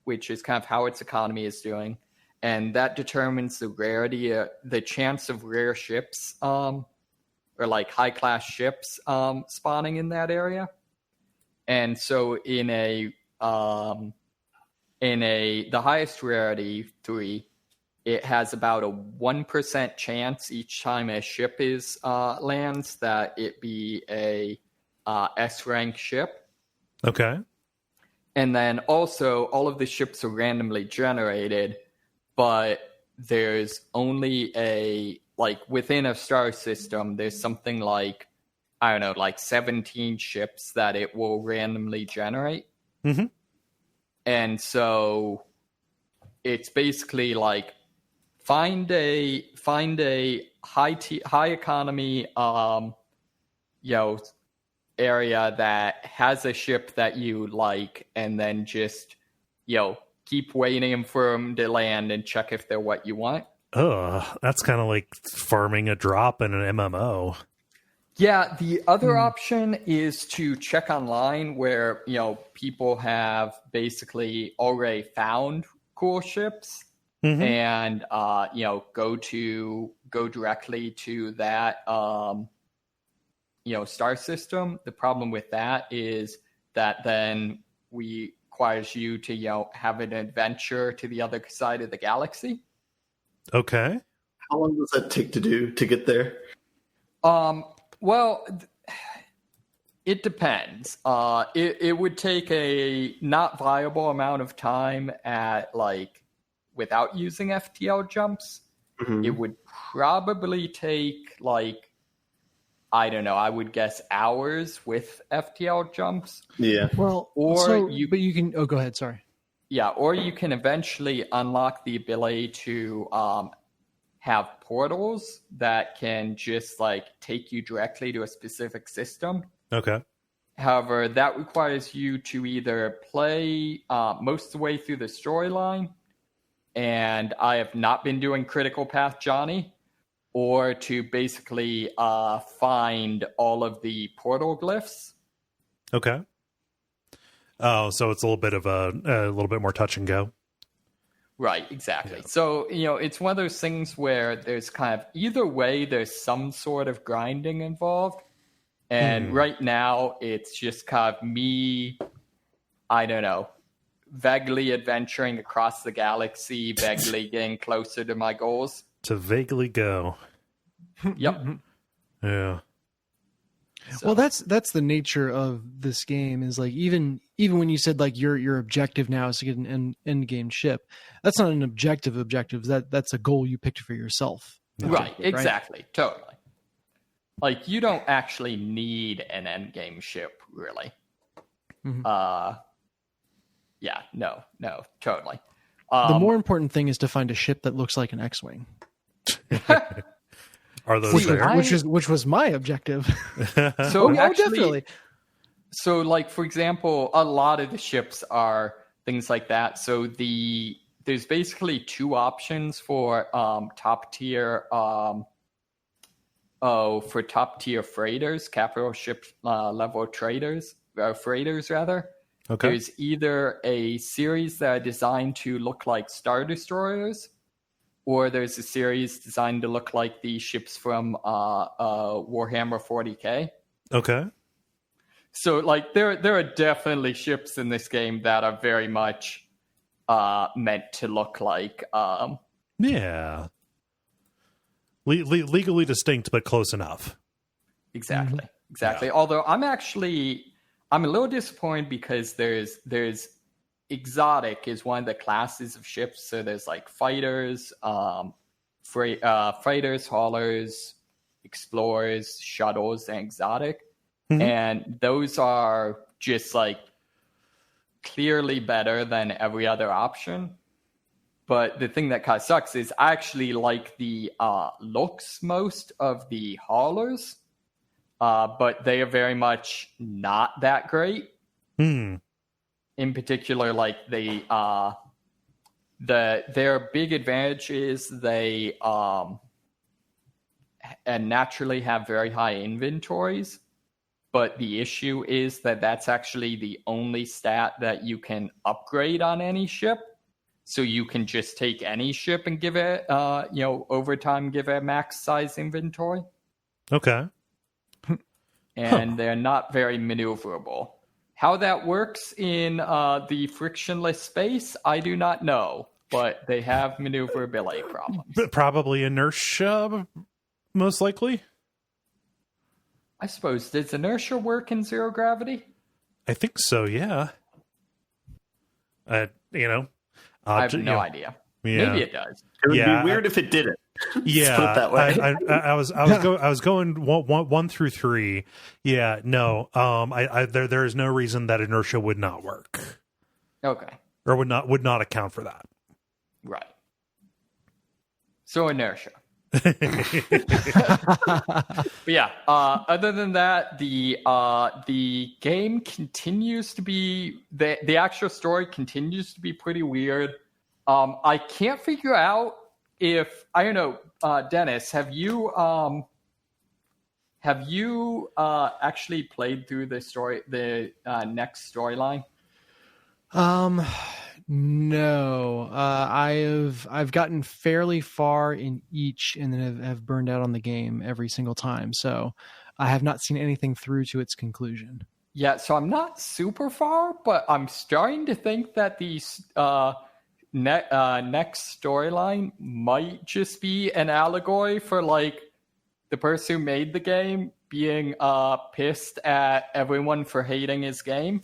which is kind of how its economy is doing. And that determines the rarity, the chance of rare ships, or like high-class ships spawning in that area. And so in the highest rarity 3, it has about a 1% chance each time a ship is lands that it be a S-rank ship. Okay. And then also all of the ships are randomly generated, but there's only within a star system, there's something like, I don't know, like 17 ships that it will randomly generate. Mm-hmm. And so it's basically like find a high economy area that has a ship that you like, and then just keep waiting for them to land and check if they're what you want. That's kind of like farming a drop in an MMO. Yeah, the other option is to check online where people have basically already found cool ships. Mm-hmm. And go directly to that star system. The problem with that is that then requires you to have an adventure to the other side of the galaxy. Okay. How long does that take to get there? Well, it depends. It would take a not viable amount of time at without using FTL jumps. Mm-hmm. It would probably take I don't know, I would guess hours with FTL jumps. Yeah. Well, but you can go ahead, sorry. Yeah, or you can eventually unlock the ability to have portals that can just take you directly to a specific system. Okay. However, that requires you to either play most of the way through the storyline, and I have not been doing Critical Path Johnny, or to basically find all of the portal glyphs. Okay. Oh, so it's a little bit more touch and go. Right, exactly. Yeah. So, it's one of those things where there's kind of either way, there's some sort of grinding involved. And right now, it's just kind of me, I don't know, vaguely adventuring across the galaxy, vaguely getting closer to my goals. To vaguely go. Yep. Yeah. So. Well, that's the nature of this game. Is even when you said your objective now is to get an end game ship, that's not an objective. That's a goal you picked for yourself. Right. Exactly. Right? Totally. You don't actually need an end game ship, really. Mm-hmm. Yeah. No. Totally. The more important thing is to find a ship that looks like an X-wing. Are those there? Which was my objective. So definitely. So, for example, a lot of the ships are things like that. So there's basically two options for top tier freighters, capital ship level freighters rather. Okay. There's either a series that are designed to look like Star Destroyers, or there's a series designed to look like the ships from Warhammer 40K. Okay. So, there are definitely ships in this game that are very much meant to look like... yeah. Legally distinct, but close enough. Exactly. Mm-hmm. Exactly. Yeah. Although I'm a little disappointed because there's exotic is one of the classes of ships. So there's fighters, freighters, haulers, explorers, shuttles, and exotic. And those are just like clearly better than every other option. But the thing that kind of sucks is I actually like the looks most of the haulers, but they are very much not that great. In particular, like their big advantage is they naturally have very high inventories. But the issue is that that's actually the only stat that you can upgrade on any ship. So you can just take any ship and give it, over time, give it a max size inventory. Okay. And they're not very maneuverable. How that works in the frictionless space, I do not know. But they have maneuverability problems. But probably inertia, most likely. I suppose. Does inertia work in zero gravity? I think so, yeah. I have no idea. Yeah. Maybe it does. It would be weird if it didn't. Yeah, put it that way. I was going 1 through 3. Yeah, no. There is no reason that inertia would not work. Okay. Or would not account for that. Right. So inertia. But yeah, other than that, the game continues to be the actual story continues to be pretty weird. I can't figure out if I don't know, Dennis, have you actually played through the next storyline? No, I've gotten fairly far in each and then have burned out on the game every single time. So I have not seen anything through to its conclusion. Yeah, so I'm not super far, but I'm starting to think that the next storyline might just be an allegory for like the person who made the game being pissed at everyone for hating his game.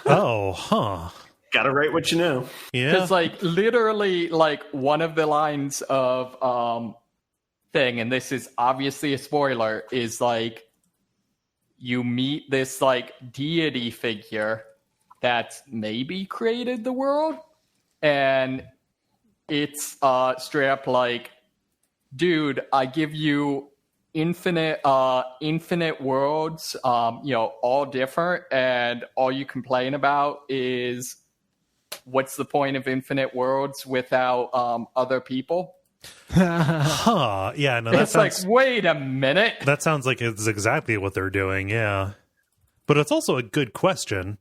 Oh, huh. Gotta write what you know. Yeah. Because like literally like one of the lines of thing, and this is obviously a spoiler, is like you meet this like deity figure that's maybe created the world, and it's straight up like, dude, I give you infinite worlds, all different, and all you complain about is what's the point of infinite worlds without other people? Huh. Yeah, no, that's like, wait a minute. That sounds like it's exactly what they're doing, yeah. But it's also a good question.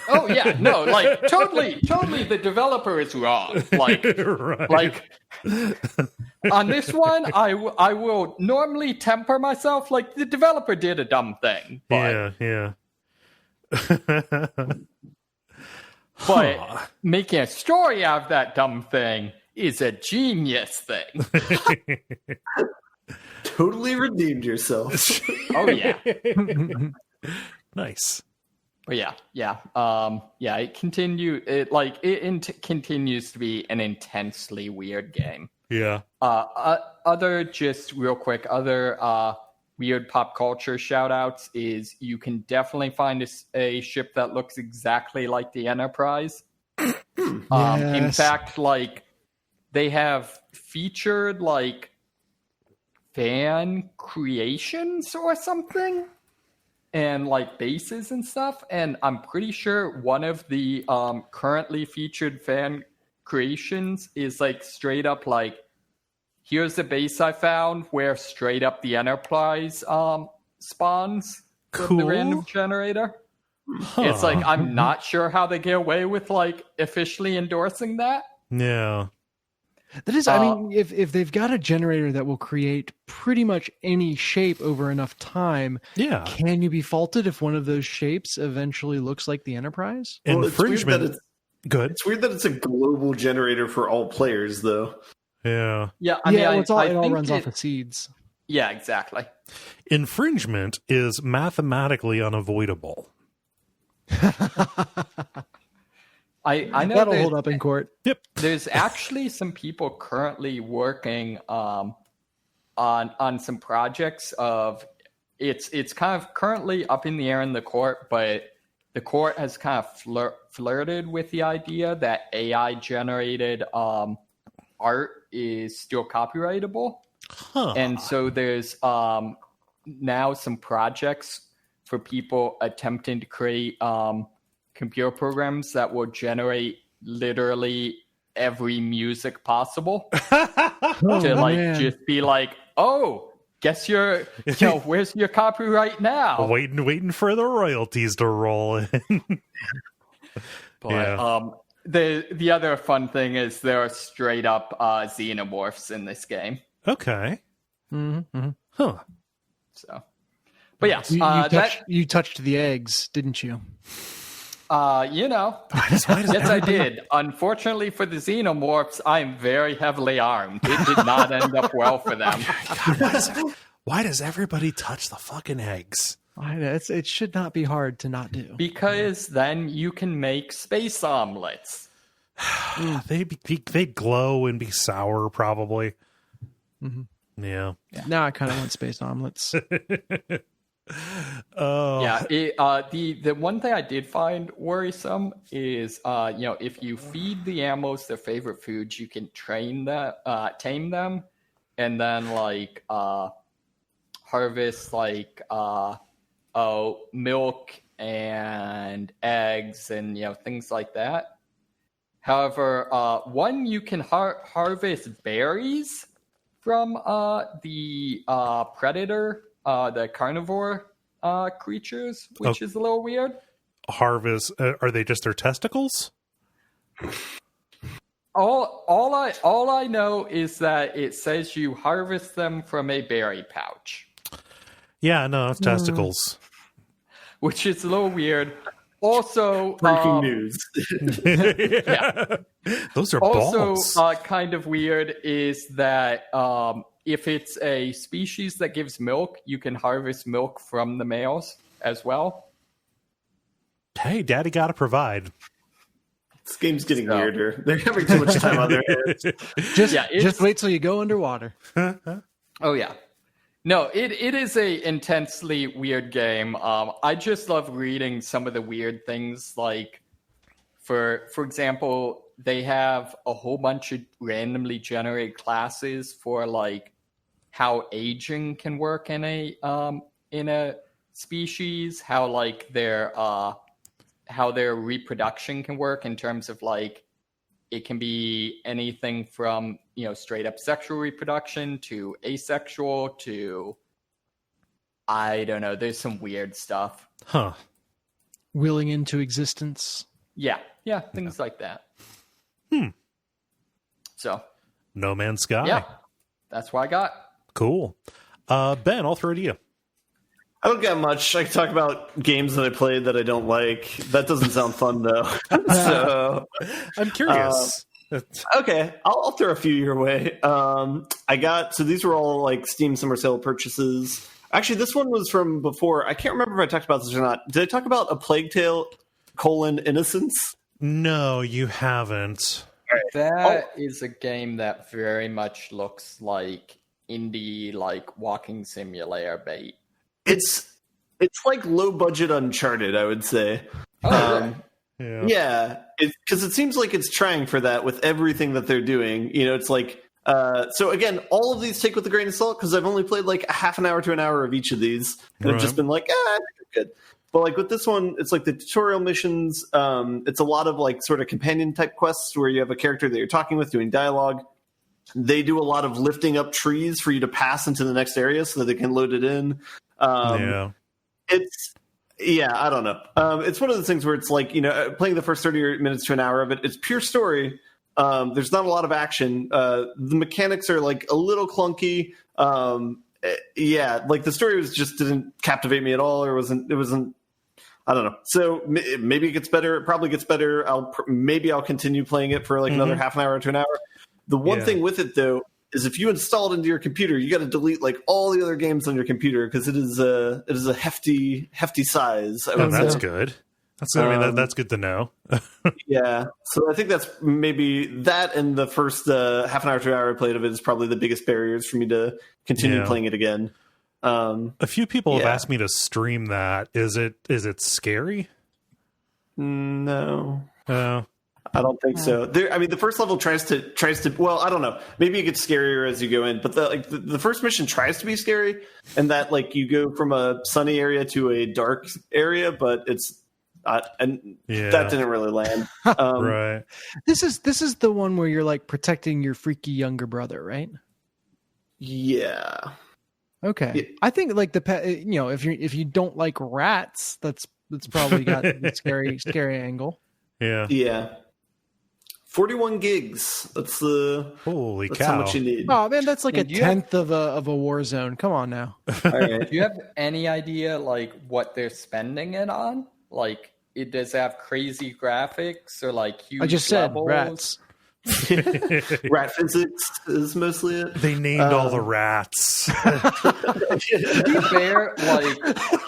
Oh yeah, no, like totally the developer is wrong. Like, right. Like on this one, I will normally temper myself. Like the developer did a dumb thing. But, yeah. But making a story out of that dumb thing is a genius thing. Totally redeemed yourself. Oh yeah. Nice. But yeah. It continues to be an intensely weird game. Yeah. Just real quick, weird pop culture shout outs is you can definitely find a ship that looks exactly like the Enterprise. Yes. In fact, like they have featured like fan creations or something and like bases and stuff, and I'm pretty sure one of the currently featured fan creations is like straight up like, here's the base I found where straight up the Enterprise spawns from the random generator. Huh. It's like, I'm not sure how they get away with like officially endorsing that. Yeah. That is, I mean, if they've got a generator that will create pretty much any shape over enough time, Yeah. can you be faulted if one of those shapes eventually looks like the Enterprise? Well, Infringement. Good. It's weird that it's a global generator for all players, though. Yeah. Yeah, I mean, it all think runs off of seeds. Yeah, exactly. Infringement is mathematically unavoidable. I know That'll hold up in court. Yep. there's actually some people currently working on some projects of it's kind of currently up in the air in the court, but the court has kind of flirted with the idea that AI generated art is still copyrightable. Huh. And so there's now some projects for people attempting to create computer programs that will generate literally every music possible to man. just be like, oh, guess where's your copyright now? Waiting for the royalties to roll in. But the other fun thing is there are straight up xenomorphs in this game. Okay. Mm-hmm. Huh. So, but yeah, you touched the eggs, didn't you? Yes, I did. Unfortunately for the xenomorphs, I'm very heavily armed. It did not end up well for them. God, why does everybody touch the fucking eggs? It should not be hard to not do. Because then you can make space omelets. They glow and be sour, probably. Mm-hmm. Yeah. Now I kind of want space omelets. The one thing I did find worrisome is if you feed the animals their favorite foods, you can tame them, and then harvest milk and eggs and things like that. However, you can harvest berries from the predator, the carnivore creatures, which is a little weird. Harvest? Are they just their testicles? All I know is that it says you harvest them from a berry pouch. Yeah, no, it's testicles. Which is a little weird. Also, breaking news. Yeah. Those are balls. Also, kind of weird is that if it's a species that gives milk, you can harvest milk from the males as well. Hey, daddy gotta provide. This game's getting weirder. They're having too much time on their hands. Just wait till you go underwater. Oh, yeah. No, it is a intensely weird game. I just love reading some of the weird things. Like, for example, they have a whole bunch of randomly generated classes for how aging can work in a species, how their reproduction can work in terms of it can be anything from straight up sexual reproduction to asexual to I don't know. There's some weird stuff. Huh. Willing into existence. Yeah, things like that. So, No Man's Sky. yeah, that's what I got. Cool. Ben, I'll throw it to you. I don't got much. I can talk about games that I played that I don't like. That doesn't sound fun, though. So I'm curious. Okay, I'll throw a few your way. So these were all Steam Summer Sale purchases. Actually, this one was from before. I can't remember if I talked about this or not. Did I talk about A Plague Tale: Innocence? No, you haven't. That is a game that very much looks like indie, walking simulator bait. It's low budget Uncharted, I would say. Yeah, because it seems like it's trying for that with everything that they're doing. It's so again, all of these take with a grain of salt because I've only played a half an hour to an hour of each of these, and I've just been I think they're good. But with this one, it's the tutorial missions. It's a lot of sort of companion type quests where you have a character that you're talking with doing dialogue. They do a lot of lifting up trees for you to pass into the next area so that they can load it in. I don't know. It's one of those things where it's playing the first 30 minutes to an hour of it. It's pure story. There's not a lot of action. The mechanics are a little clunky. The story didn't captivate me at all, or it wasn't. I don't know. So maybe it gets better. It probably gets better. I'll continue playing it for another half an hour to an hour. The one thing with it though is if you install it into your computer, you got to delete all the other games on your computer because it is a hefty size. That's good. That's good to know. Yeah, so I think that's maybe that, and the first half an hour to an hour I played of it is probably the biggest barriers for me to continue playing it again. A few people have asked me to stream that. Is it scary? No. I don't think so. The first level tries to. Well, I don't know. Maybe it gets scarier as you go in, but the first mission tries to be scary, and that like you go from a sunny area to a dark area, but it's not, and that didn't really land. Right. This is the one where you're like protecting your freaky younger brother, right? Yeah. Okay. Yeah. I think like if you don't like rats, that's probably got the scary angle. Yeah. Yeah. 41 gigs. That's holy that's cow. how much you need. Oh man, that's like a tenth of a war zone. Come on now. All right. Do you have any idea like what they're spending it on? Like, it does have crazy graphics or like huge? I just said levels? rats. Rat physics is mostly it. They named all the rats. To be fair,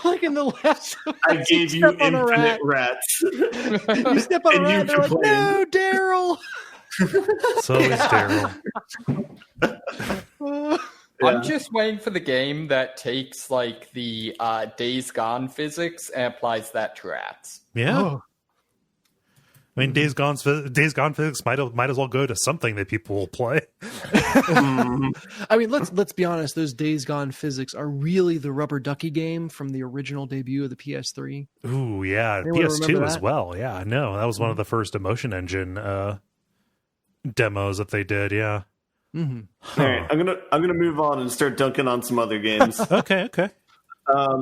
like in the last, I gave you infinite rats. You step on a rat, and they're like, "No, Daryl." So is Daryl. I'm just waiting for the game that takes like the Days Gone physics and applies that to rats. Yeah. Oh. I mean, Days Gone physics might as well go to something that people will play. I mean, let's be honest. Those Days Gone physics are really the rubber ducky game from the original debut of the PS3. Ooh, yeah, Anyone PS2 as well. Yeah, I know that was one of the first Emotion Engine demos that they did. Yeah. Mm-hmm. All right, I'm gonna move on and start dunking on some other games. Okay.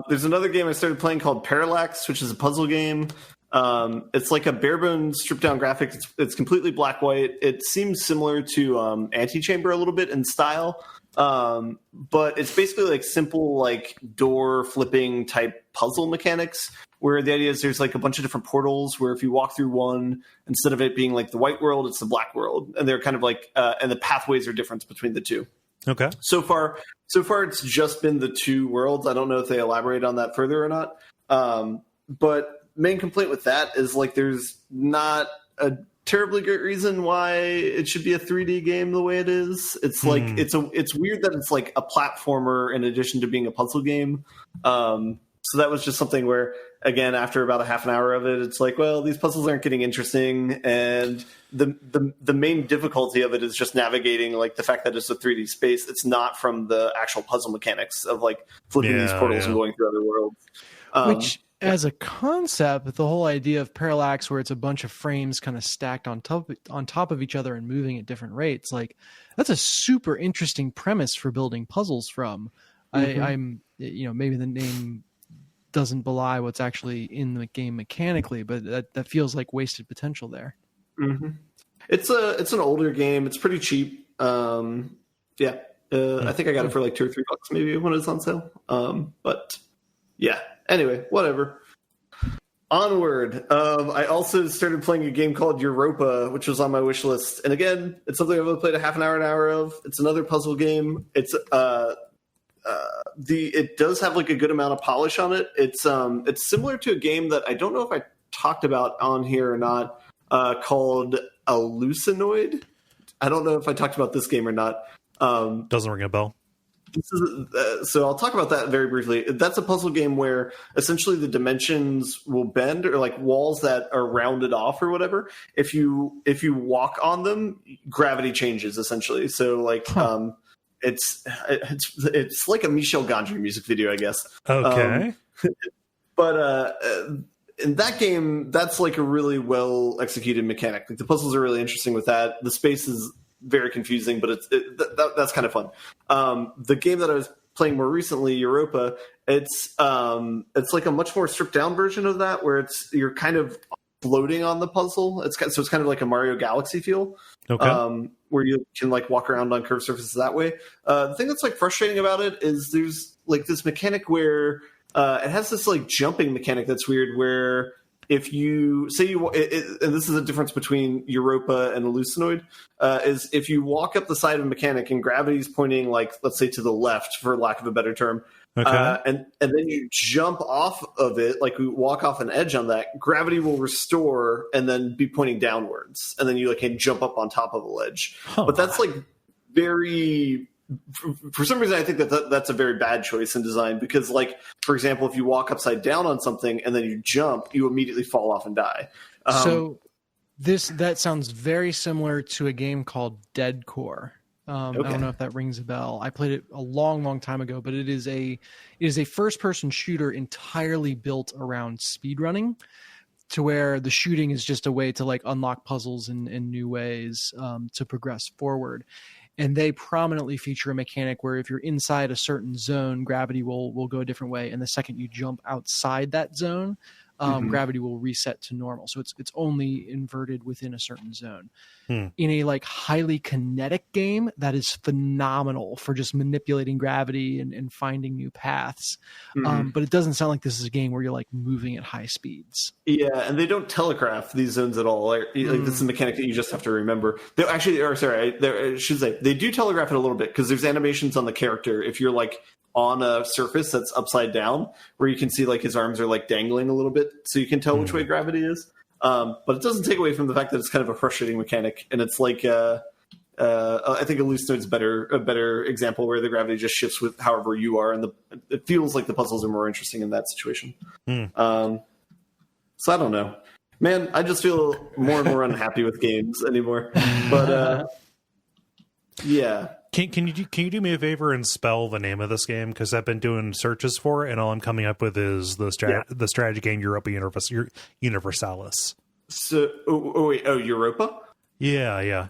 There's another game I started playing called Parallax, which is a puzzle game. It's like a bare bones stripped down graphic. It's completely black white. It seems similar to Antechamber a little bit in style, but it's basically like simple like door flipping type puzzle mechanics. Where the idea is there's like a bunch of different portals where if you walk through one, instead of it being like the white world, it's the black world, and they're kind of like and the pathways are different between the two. Okay. So far, it's just been the two worlds. I don't know if they elaborate on that further or not. But main complaint with that is like there's not a terribly great reason why it should be a 3D game the way it is. It's like it's weird that it's like a platformer in addition to being a puzzle game. So that was just something where, again, after about a half an hour of it, it's like, well, these puzzles aren't getting interesting, and the main difficulty of it is just navigating like the fact that it's a 3D space. It's not from the actual puzzle mechanics of like flipping these portals and going through other worlds. Which, as a concept, the whole idea of Parallax, where it's a bunch of frames kind of stacked on top of each other and moving at different rates, like that's a super interesting premise for building puzzles from. I'm maybe the name doesn't belie what's actually in the game mechanically, but that feels like wasted potential there. Mm-hmm. It's an older game. It's pretty cheap. I think I got it for like $2 or $3 maybe when it was on sale. But yeah. Anyway, whatever. Onward. I also started playing a game called Youropa, which was on my wish list. And again, it's something I've only played a half an hour of. It's another puzzle game. It's it does have like a good amount of polish on it. It's similar to a game that I don't know if I talked about on here or not, called Alucinod. I don't know if I talked about this game or not. Doesn't ring a bell. So I'll talk about that very briefly. That's a puzzle game where essentially the dimensions will bend, or like walls that are rounded off or whatever. If you walk on them, gravity changes essentially. So like it's like a Michel Gondry music video, I guess. Okay. But in that game, that's like a really well executed mechanic. Like the puzzles are really interesting with that. The space is very confusing, but that's kind of fun. The game that I was playing more recently, Youropa, it's like a much more stripped down version of that, where you're kind of floating on the puzzle. It's kind of like a Mario Galaxy feel. Okay. Where you can like walk around on curved surfaces that way. The thing that's like frustrating about it is there's like this mechanic where it has this like jumping mechanic that's weird, where if you say and this is a difference between Youropa and Alucinod, is if you walk up the side of a mechanic and gravity is pointing, like, let's say to the left, for lack of a better term, and then you jump off of it, like we walk off an edge on that, gravity will restore and then be pointing downwards, and then you like can jump up on top of a ledge. But that's like very, for some reason I think that's a very bad choice in design, because, like, for example, if you walk upside down on something and then you jump, you immediately fall off and die. So that sounds very similar to a game called Dead Core. I don't know if that rings a bell. I played it a long, long time ago, but it is a first-person shooter entirely built around speedrunning, to where the shooting is just a way to like unlock puzzles in new ways to progress forward. And they prominently feature a mechanic where if you're inside a certain zone, gravity will go a different way, and the second you jump outside that zone, gravity will reset to normal. So it's only inverted within a certain zone. In a like highly kinetic game, that is phenomenal for just manipulating gravity and finding new paths. But it doesn't sound like this is a game where you're like moving at high speeds. Yeah, and they don't telegraph these zones at all. Like this is a mechanic that you just have to remember. They actually, I should say, they do telegraph it a little bit, because there's animations on the character if you're like on a surface that's upside down, where you can see like his arms are like dangling a little bit, so you can tell which way gravity is. But it doesn't take away from the fact that it's kind of a frustrating mechanic, and it's like I think Alucinod's a better example, where the gravity just shifts with however you are, and it feels like the puzzles are more interesting in that situation. So I don't know, man. I just feel more and more unhappy with games anymore. But yeah. Can you do me a favor and spell the name of this game? Because I've been doing searches for it, and all I'm coming up with is the strategy game Youropa Universalis. So, Youropa? Yeah.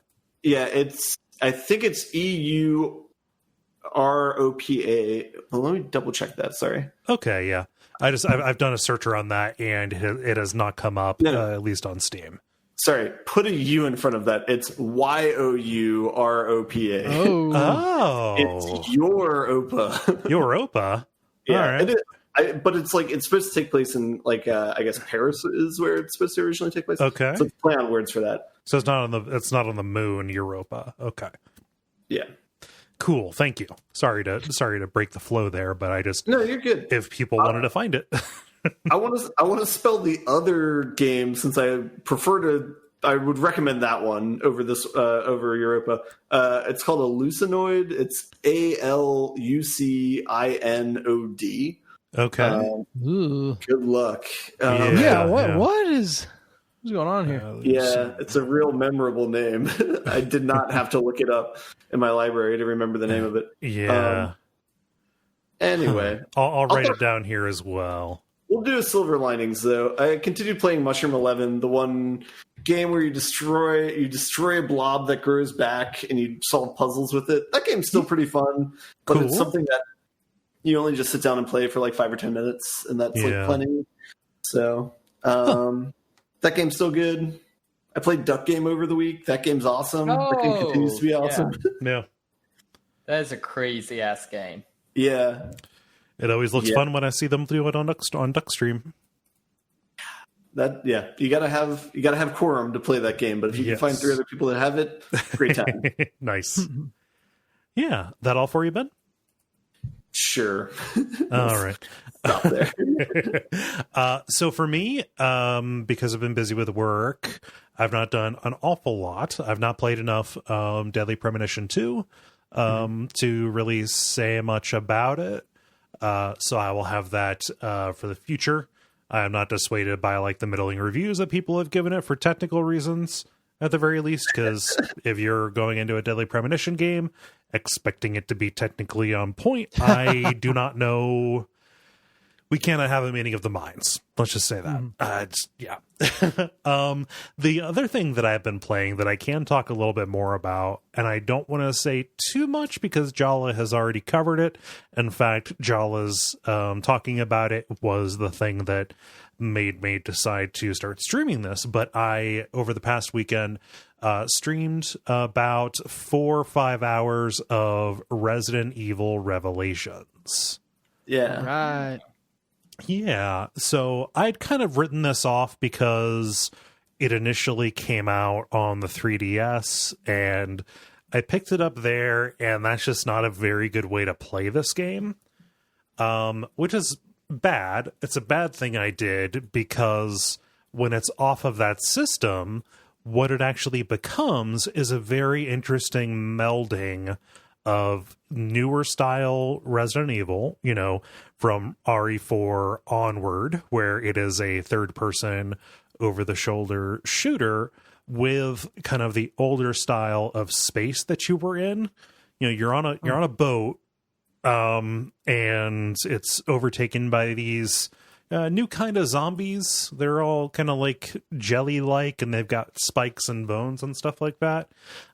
I think it's EUROPA. Well, let me double check that. Sorry. Okay, yeah. I've done a searcher on that, and it has not come up, at least on Steam. Sorry, put a U in front of that. It's Youropa. Oh. It's Youropa. Youropa? Yeah. All right. But it's like, it's supposed to take place in, like, I guess Paris is where it's supposed to originally take place. Okay. So play on words for that. So it's not on the moon, Youropa. Okay. Yeah. Cool. Thank you. Sorry to break the flow there, but No, you're good. If people wanted to find it. I want to spell the other game, since I would recommend that one over over Youropa. It's called Alucinod. It's ALUCINOD. Okay. Good luck. What's going on here? Yeah, it's a real memorable name. I did not have to look it up in my library to remember the name of it. Yeah. Anyway, I'll write it down here as well. We'll do a silver linings, though. I continued playing Mushroom 11, the one game where you destroy a blob that grows back and you solve puzzles with it. That game's still pretty fun, but It's something that you only just sit down and play for like 5 or 10 minutes, and that's like plenty. So that game's still good. I played Duck Game over the week. That game's awesome. That game continues to be awesome. Yeah. That is a crazy ass game. Yeah. It always looks fun when I see them do it on Duckstream. You gotta have quorum to play that game, but if you can find 3 other people that have it, great time. Nice. Yeah, that all for you, Ben? Sure. All right. Stop there. So for me, because I've been busy with work, I've not done an awful lot. I've not played enough Deadly Premonition 2 to really say much about it. So I will have that for the future. I am not dissuaded by like the middling reviews that people have given it for technical reasons, at the very least, because if you're going into a Deadly Premonition game expecting it to be technically on point, I do not know. We cannot have a meeting of the minds. Let's just say that. The other thing that I've been playing that I can talk a little bit more about, and I don't want to say too much because Jala has already covered it. In fact, Jala's talking about it was the thing that made me decide to start streaming this. But I, over the past weekend, streamed about 4 or 5 hours of Resident Evil Revelations. Yeah. Right. Yeah, so I'd kind of written this off because it initially came out on the 3DS, and I picked it up there, and that's just not a very good way to play this game, which is bad. It's a bad thing I did, because when it's off of that system, what it actually becomes is a very interesting melding of newer style Resident Evil, you know, from RE4 onward, where it is a third person over the shoulder shooter, with kind of the older style of space that you were in. You know, you're on a boat, and it's overtaken by these new kind of zombies. They're all kind of like jelly-like, and they've got spikes and bones and stuff like that.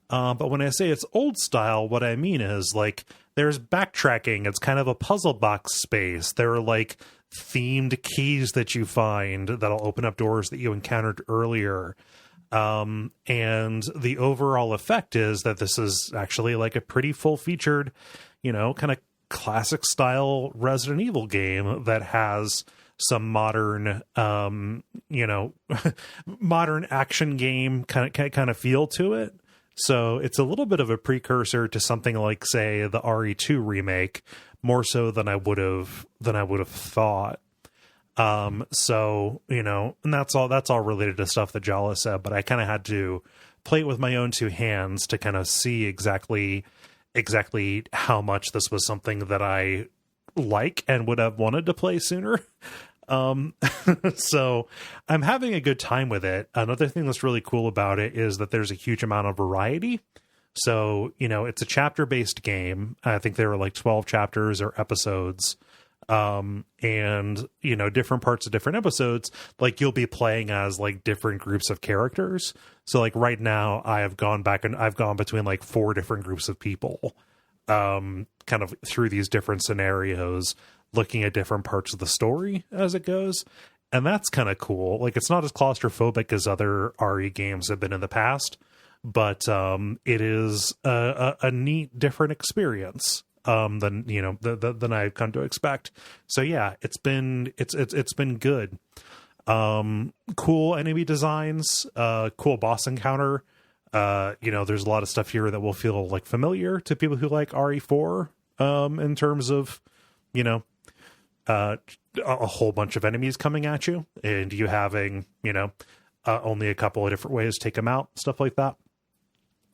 But when I say it's old style, what I mean is, like, there's backtracking. It's kind of a puzzle box space. There are, like, themed keys that you find that'll open up doors that you encountered earlier. And the overall effect is that this is actually, like, a pretty full-featured, you know, kind of classic style Resident Evil game that has some modern, you know, modern action game kind of feel to it. So it's a little bit of a precursor to something like, say, the RE2 remake, more so than I would have thought. So, you know, and that's all related to stuff that Jala said, but I kind of had to play it with my own two hands to kind of see exactly how much this was something that I like and would have wanted to play sooner. So I'm having a good time with it. Another thing that's really cool about it is that there's a huge amount of variety. So, you know, it's a chapter-based game. I think there are like 12 chapters or episodes. And, you know, different parts of different episodes, like, you'll be playing as like different groups of characters. So like right now I've gone between like 4 different groups of people, kind of through these different scenarios, looking at different parts of the story as it goes. And that's kind of cool. Like, it's not as claustrophobic as other RE games have been in the past, but it is a neat, different experience than, you know, than I've come to expect. So yeah, it's been good. Cool enemy designs, cool boss encounter. You know, there's a lot of stuff here that will feel like familiar to people who like RE4, in terms of, you know, a whole bunch of enemies coming at you and you having, you know, only a couple of different ways to take them out, stuff like that.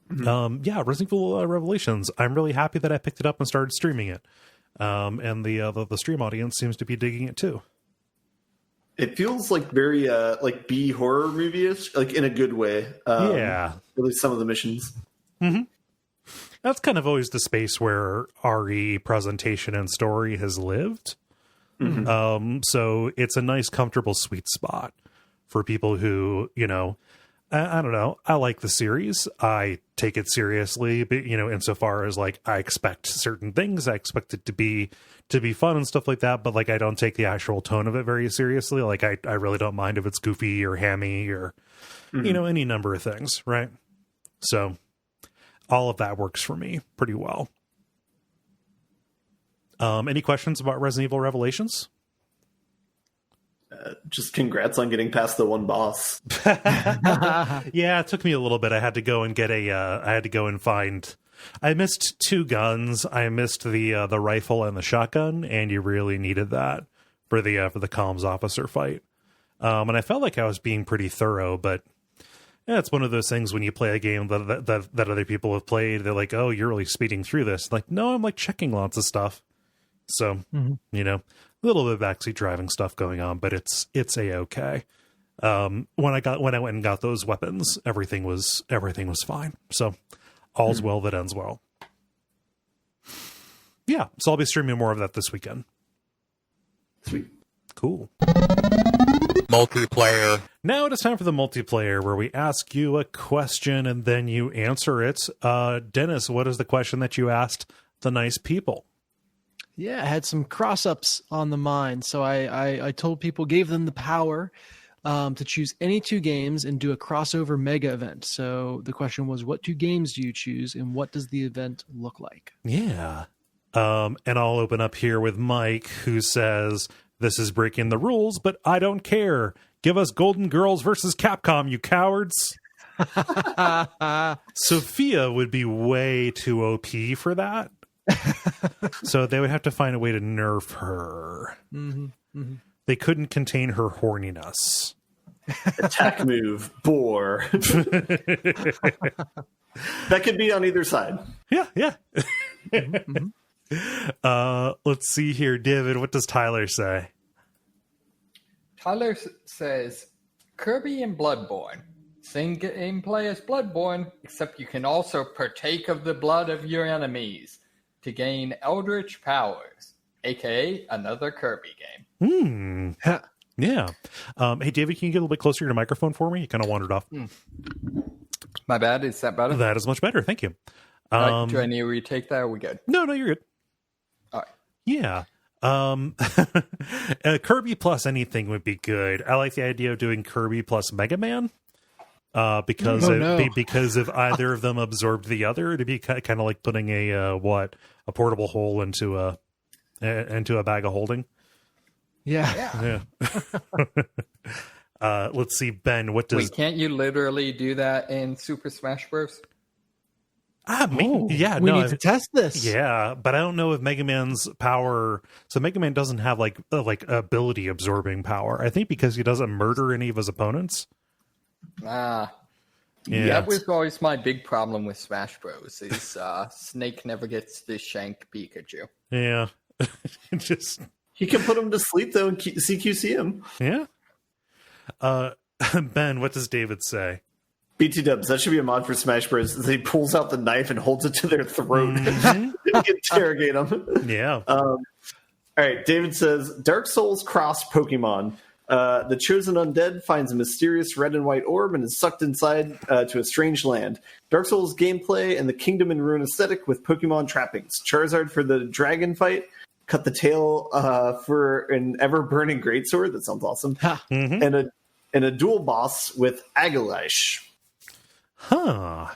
Mm-hmm. Yeah, Resident Evil Revelations. I'm really happy that I picked it up and started streaming it. And the stream audience seems to be digging it too. It feels like very like B horror movie-ish, like in a good way. Yeah, at least some of the missions. Mm-hmm. That's kind of always the space where RE presentation and story has lived. Mm-hmm. So it's a nice, comfortable, sweet spot for people who, you know, I don't know. I like the series. I take it seriously, but, you know, insofar as like I expect certain things, I expect it to be fun and stuff like that. But like, I don't take the actual tone of it very seriously. Like, I really don't mind if it's goofy or hammy or, mm-hmm. you know, any number of things. Right. So all of that works for me pretty well. Any questions about Resident Evil Revelations? Just congrats on getting past the one boss. Yeah, it took me a little bit. I had to go and get I missed 2 guns. I missed the rifle and the shotgun, and you really needed that for the comms officer fight. And I felt like I was being pretty thorough, but yeah, it's one of those things when you play a game that other people have played. They're like, "Oh, you're really speeding through this." Like, no, I'm like checking lots of stuff. So, mm-hmm. you know, a little bit of backseat driving stuff going on, but it's A-okay. When I went and got those weapons, everything was fine. So all's well that ends well. Yeah. So I'll be streaming more of that this weekend. Sweet. Cool. Multiplayer. Now it is time for the multiplayer, where we ask you a question and then you answer it. Dennis, what is the question that you asked the nice people? Yeah, I had some cross-ups on the mind, so I told people, gave them the power to choose any 2 games and do a crossover mega event. So the question was, what 2 games do you choose, and what does the event look like? Yeah. And I'll open up here with Mike, who says, This is breaking the rules, but I don't care. Give us Golden Girls versus Capcom, you cowards. Sophia would be way too OP for that. So they would have to find a way to nerf her. They couldn't contain her horniness. Attack move, bore. That could be on either side. Yeah. Let's see here, David. What does Tyler say? Tyler says Kirby and Bloodborne. Same gameplay as Bloodborne, except you can also partake of the blood of your enemies to gain eldritch powers, aka another Kirby game. Yeah. Hey, David, can you get a little bit closer to your microphone for me? You kind of wandered off. My bad. Is that better? That is much better. Thank you. Do I need to retake that? Or are we good? No, you're good. All right. Yeah. Kirby plus anything would be good. I like the idea of doing Kirby plus Mega Man. Because if either of them absorbed the other, it'd be kind of like putting a portable hole into a bag of holding. Yeah. Let's see, Ben. What does? Wait, can't you literally do that in Super Smash Bros? We need to test this. Yeah, but I don't know if Mega Man's power. So Mega Man doesn't have like ability absorbing power. I think because he doesn't murder any of his opponents. That was always my big problem with Smash Bros. Is Snake never gets to shank Pikachu. Yeah, He can put him to sleep though and CQC him. Yeah. Ben, what does David say? BT Dubs, that should be a mod for Smash Bros. He pulls out the knife and holds it to their throat and interrogate them. Yeah. All right, David says, Dark Souls cross Pokemon. The chosen undead finds a mysterious red and white orb and is sucked inside to a strange land. Dark Souls gameplay and the Kingdom in Ruin aesthetic with Pokemon trappings. Charizard for the dragon fight. Cut the tail for an ever-burning greatsword. That sounds awesome. And a dual boss with Aguilish. I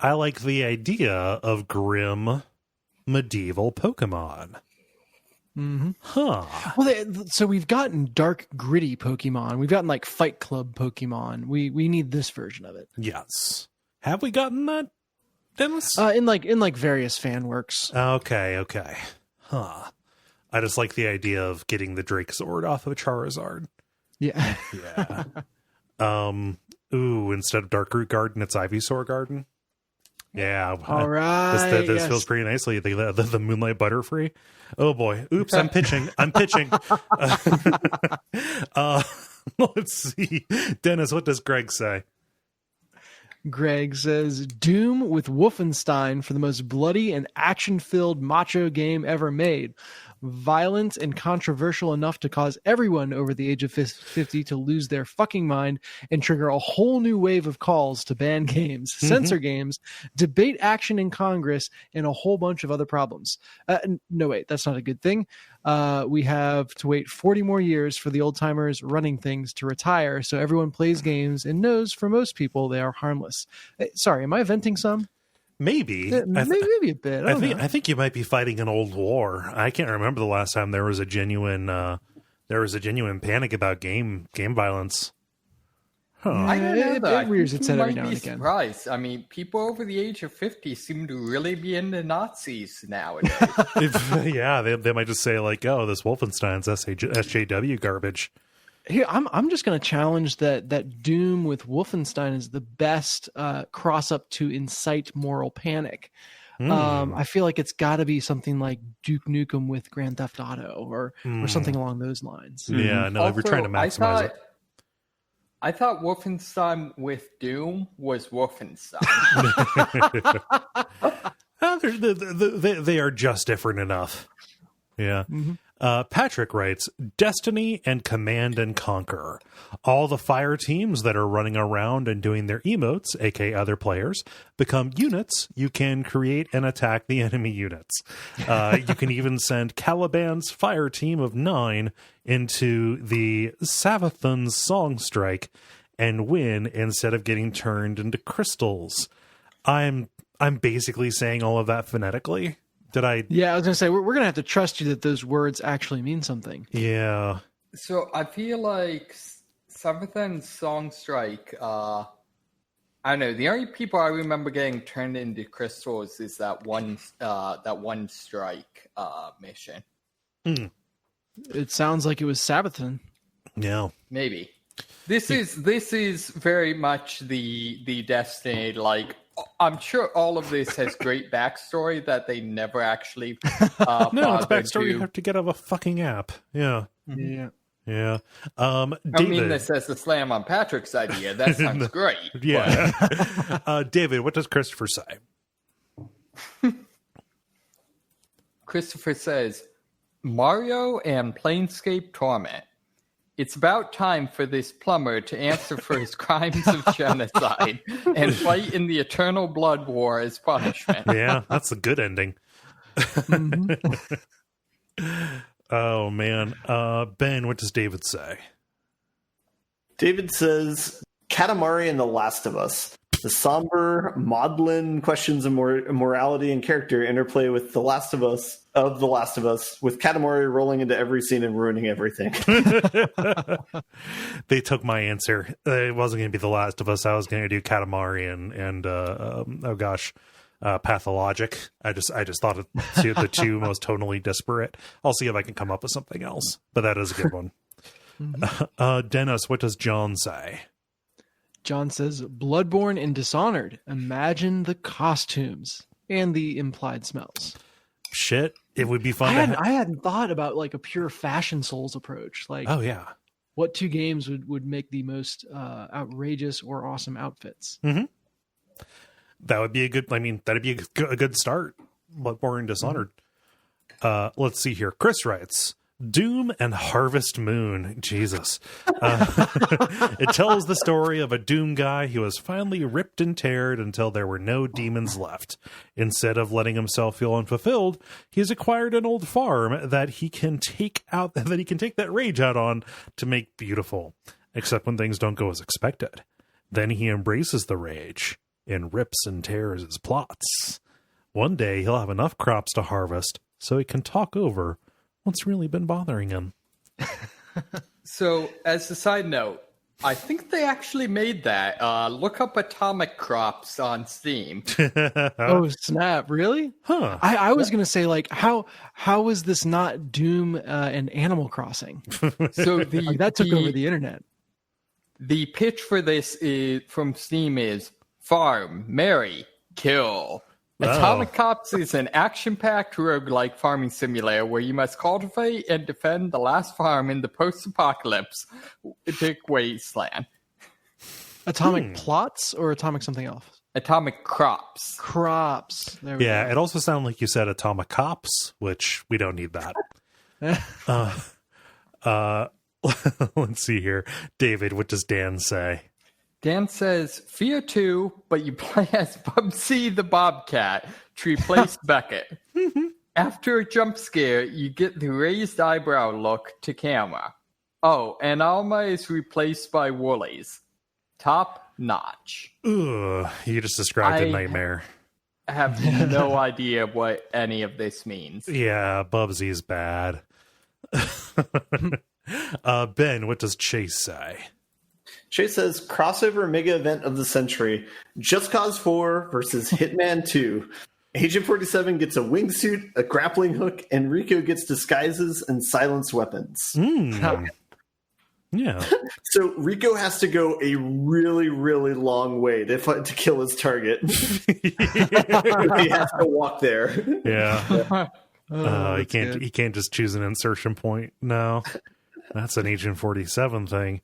like the idea of grim medieval Pokemon. Well, so we've gotten dark, gritty Pokemon. We've gotten like Fight Club Pokemon. We need this version of it. Yes. Have we gotten that, Dennis? In various fan works. Okay. I just like the idea of getting the Drake sword off of Charizard. Yeah. Instead of Darkroot Garden, it's Ivysaur Garden. Yeah. All right. This feels pretty nicely. The Moonlight Butterfree. Oh boy. Oops, I'm pitching. Let's see. Dennis, what does Greg say? Greg says, Doom with Wolfenstein for the most bloody and action-filled macho game ever made. Violent and controversial enough to cause everyone over the age of 50 to lose their fucking mind and trigger a whole new wave of calls to ban games, censor games, debate action in Congress, and a whole bunch of other problems. No, wait, that's not a good thing. We have to wait 40 more years for the old-timers running things to retire, so everyone plays games and knows for most people they are harmless. Sorry, am I venting some? Maybe. Maybe a bit. I think you might be fighting an old war. I can't remember the last time there was a genuine panic about game violence. I don't know, though. It rears its head every now and again. Surprised. I mean, people over the age of 50 seem to really be into Nazis nowadays. They might just say like, "Oh, this Wolfenstein's SJW garbage." Here, I'm just going to challenge that Doom with Wolfenstein is the best cross up to incite moral panic. I feel like it's got to be something like Duke Nukem with Grand Theft Auto or something along those lines. Yeah, no, we're trying to maximize it. I thought Wolfenstein with Doom was Wolfenstein. They are just different enough. Yeah. Patrick writes, Destiny and Command and Conquer. All the fire teams that are running around and doing their emotes, aka other players, become units. You can create and attack the enemy units. You can even send Caliban's fire team of 9 into the Savathun's Song Strike and win instead of getting turned into crystals. I'm basically saying all of that phonetically. Did I? Yeah, I was gonna say we're gonna have to trust you that those words actually mean something. Yeah. So I feel like Seventh and Songstrike, I don't know. The only people I remember getting turned into crystals is that one strike mission. It sounds like it was Sabaton. Yeah. Maybe. This is very much the Destiny. Like, I'm sure all of this has great backstory that they never actually. No, it's backstory you have to get out of a fucking app. Yeah. Yeah. Yeah. David. I mean this as a slam on Patrick's idea. That sounds great. Yeah. David, what does Christopher say? Christopher says, Mario and Planescape Torment. It's about time for this plumber to answer for his crimes of genocide and fight in the eternal blood war as punishment. Yeah, that's a good ending. Oh, man. Ben, what does David say? David says, Katamari and The Last of Us. The somber, maudlin questions of morality and character interplay with The Last of Us, with Katamari rolling into every scene and ruining everything. They took my answer. It wasn't going to be The Last of Us. I was going to do Katamari and Pathologic. I just thought of the two most tonally disparate. I'll see if I can come up with something else, but that is a good one. Dennis, what does John say? John says, Bloodborne and Dishonored. Imagine the costumes and the implied smells. Shit, it would be fun. I hadn't thought about like a pure Fashion Souls approach. Like, oh yeah, what two games would make the most outrageous or awesome outfits? Mm-hmm. That would be a good. I mean, that'd be a good start. Bloodborne and Dishonored. Let's see here. Chris writes, Doom and Harvest Moon. Jesus. It tells the story of a Doom guy who was finally ripped and teared until there were no demons left. Instead of letting himself feel unfulfilled, he's acquired an old farm that he can take that rage out on to make beautiful, except when things don't go as expected. Then he embraces the rage and rips and tears his plots. One day he'll have enough crops to harvest so he can talk over what's really been bothering him. So, as a side note, I think they actually made that. Look up Atomic Crops on Steam. Oh, snap. Really? Huh. I was going to say, like, how is this not Doom and Animal Crossing? So that took over the internet. The pitch for this from Steam is farm, marry, kill. Atomic Crops is an action-packed roguelike farming simulator where you must cultivate and defend the last farm in the post-apocalypse wasteland. Atomic Plots or Atomic something else? Atomic Crops. Crops. There we Yeah, go. it also sounded like you said Atomic Cops, which we don't need that. Let's see here. David, what does Dan say? Dan says, Fear 2, but you play as Bubsy the Bobcat to replace Beckett. After a jump scare, you get the raised eyebrow look to camera. Oh, and Alma is replaced by Woolies. Top notch. Ugh, you just described a nightmare. I have no idea what any of this means. Yeah, Bubsy's bad. Ben, what does Chase say? Chase says, crossover mega event of the century. Just Cause 4 versus Hitman 2. Agent 47 gets a wingsuit, a grappling hook, and Rico gets disguises and silenced weapons. Yeah. So Rico has to go a really, really long way to kill his target. He has to walk there. Yeah. He good. can't just choose an insertion point. No. That's an Agent 47 thing.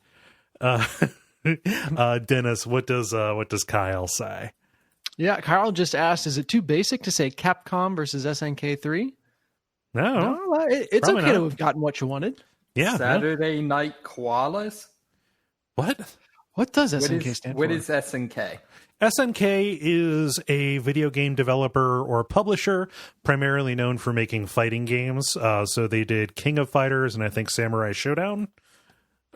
Dennis, what does Kyle say? Yeah, Kyle just asked, is it too basic to say Capcom versus SNK3? No. It's Probably okay not. to have gotten what you wanted. Yeah. Saturday Night Koalas? What? What does SNK stand for? What is SNK? SNK is a video game developer or publisher, primarily known for making fighting games. So they did King of Fighters and I think Samurai Showdown.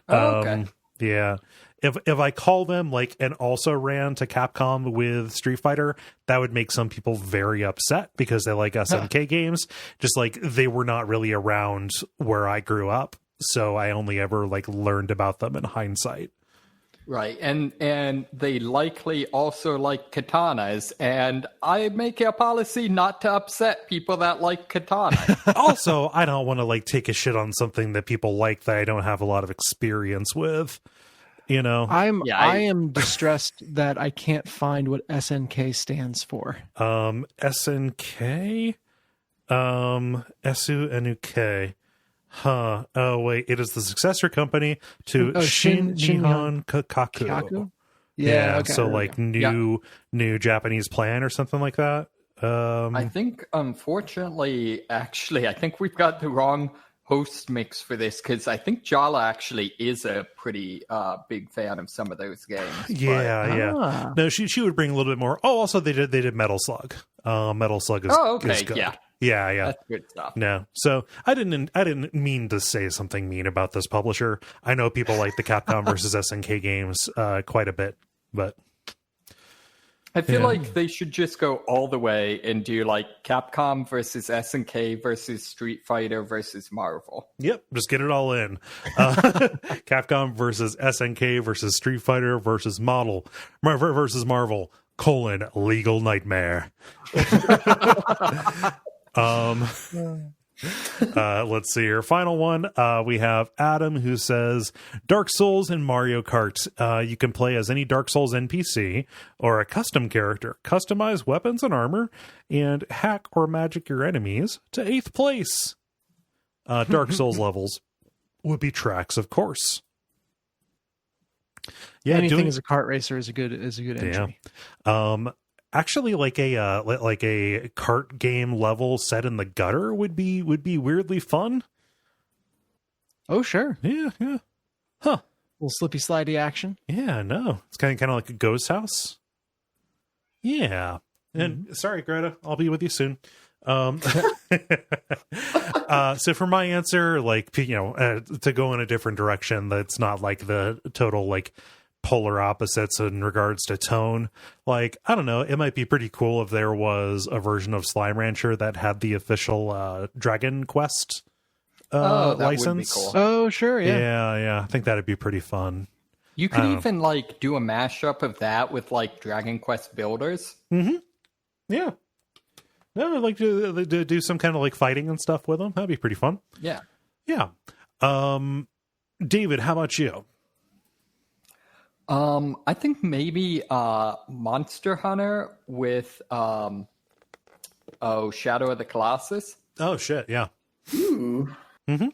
Oh, okay. Yeah. if I call them like and also ran to Capcom with Street Fighter, that would make some people very upset because they like SNK games. Just like they were not really around where I grew up, so I only ever like learned about them in hindsight. Right, and they likely also like katanas, and I make a policy not to upset people that like katana. Also, I don't want to like take a shit on something that people like that I don't have a lot of experience with. You know, I am distressed that I can't find what SNK stands for. SNK, Esu Nuk. Huh. Oh wait, it is the successor company to Shin Nihon Kaku. Yeah. Okay, so like new Japanese plan or something like that. I think, unfortunately, actually, I think we've got the wrong host mix for this, because I think Jala actually is a pretty big fan of some of those games. Yeah. No, she would bring a little bit more. Oh, also they did Metal Slug. Metal Slug is is good. Yeah. That's good stuff. No, so I didn't mean to say something mean about this publisher. I know people like the Capcom versus SNK games quite a bit, but I feel like they should just go all the way and do like Capcom versus SNK versus Street Fighter versus Marvel. Yep, just get it all in. Capcom versus SNK versus Street Fighter versus Marvel, Legal Nightmare. Let's see here. Final one. We have Adam, who says Dark Souls and Mario Kart. You can play as any Dark Souls NPC or a custom character, customize weapons and armor, and hack or magic your enemies to 8th place. Dark Souls levels would be tracks, of course. Yeah, anything as a kart racer is a good entry. Yeah. Actually, like a kart game level set in the gutter would be weirdly fun. Oh, sure. Yeah. Huh. Little slippy slidey action. Yeah, no. It's kind of like a ghost house. Yeah. And sorry, Greta, I'll be with you soon. So for my answer, like, to go in a different direction, that's not like the total like polar opposites in regards to tone. Like, I don't know, it might be pretty cool if there was a version of Slime Rancher that had the official Dragon Quest license. Would be cool. Oh, sure, yeah. I think that'd be pretty fun. You could even like do a mashup of that with like Dragon Quest builders. Mm-hmm. Yeah. No, I'd like to do some kind of like fighting and stuff with them. That'd be pretty fun. Yeah. David, how about you? I think maybe Monster Hunter with Shadow of the Colossus. Oh shit, yeah. Ooh. Mm-hmm.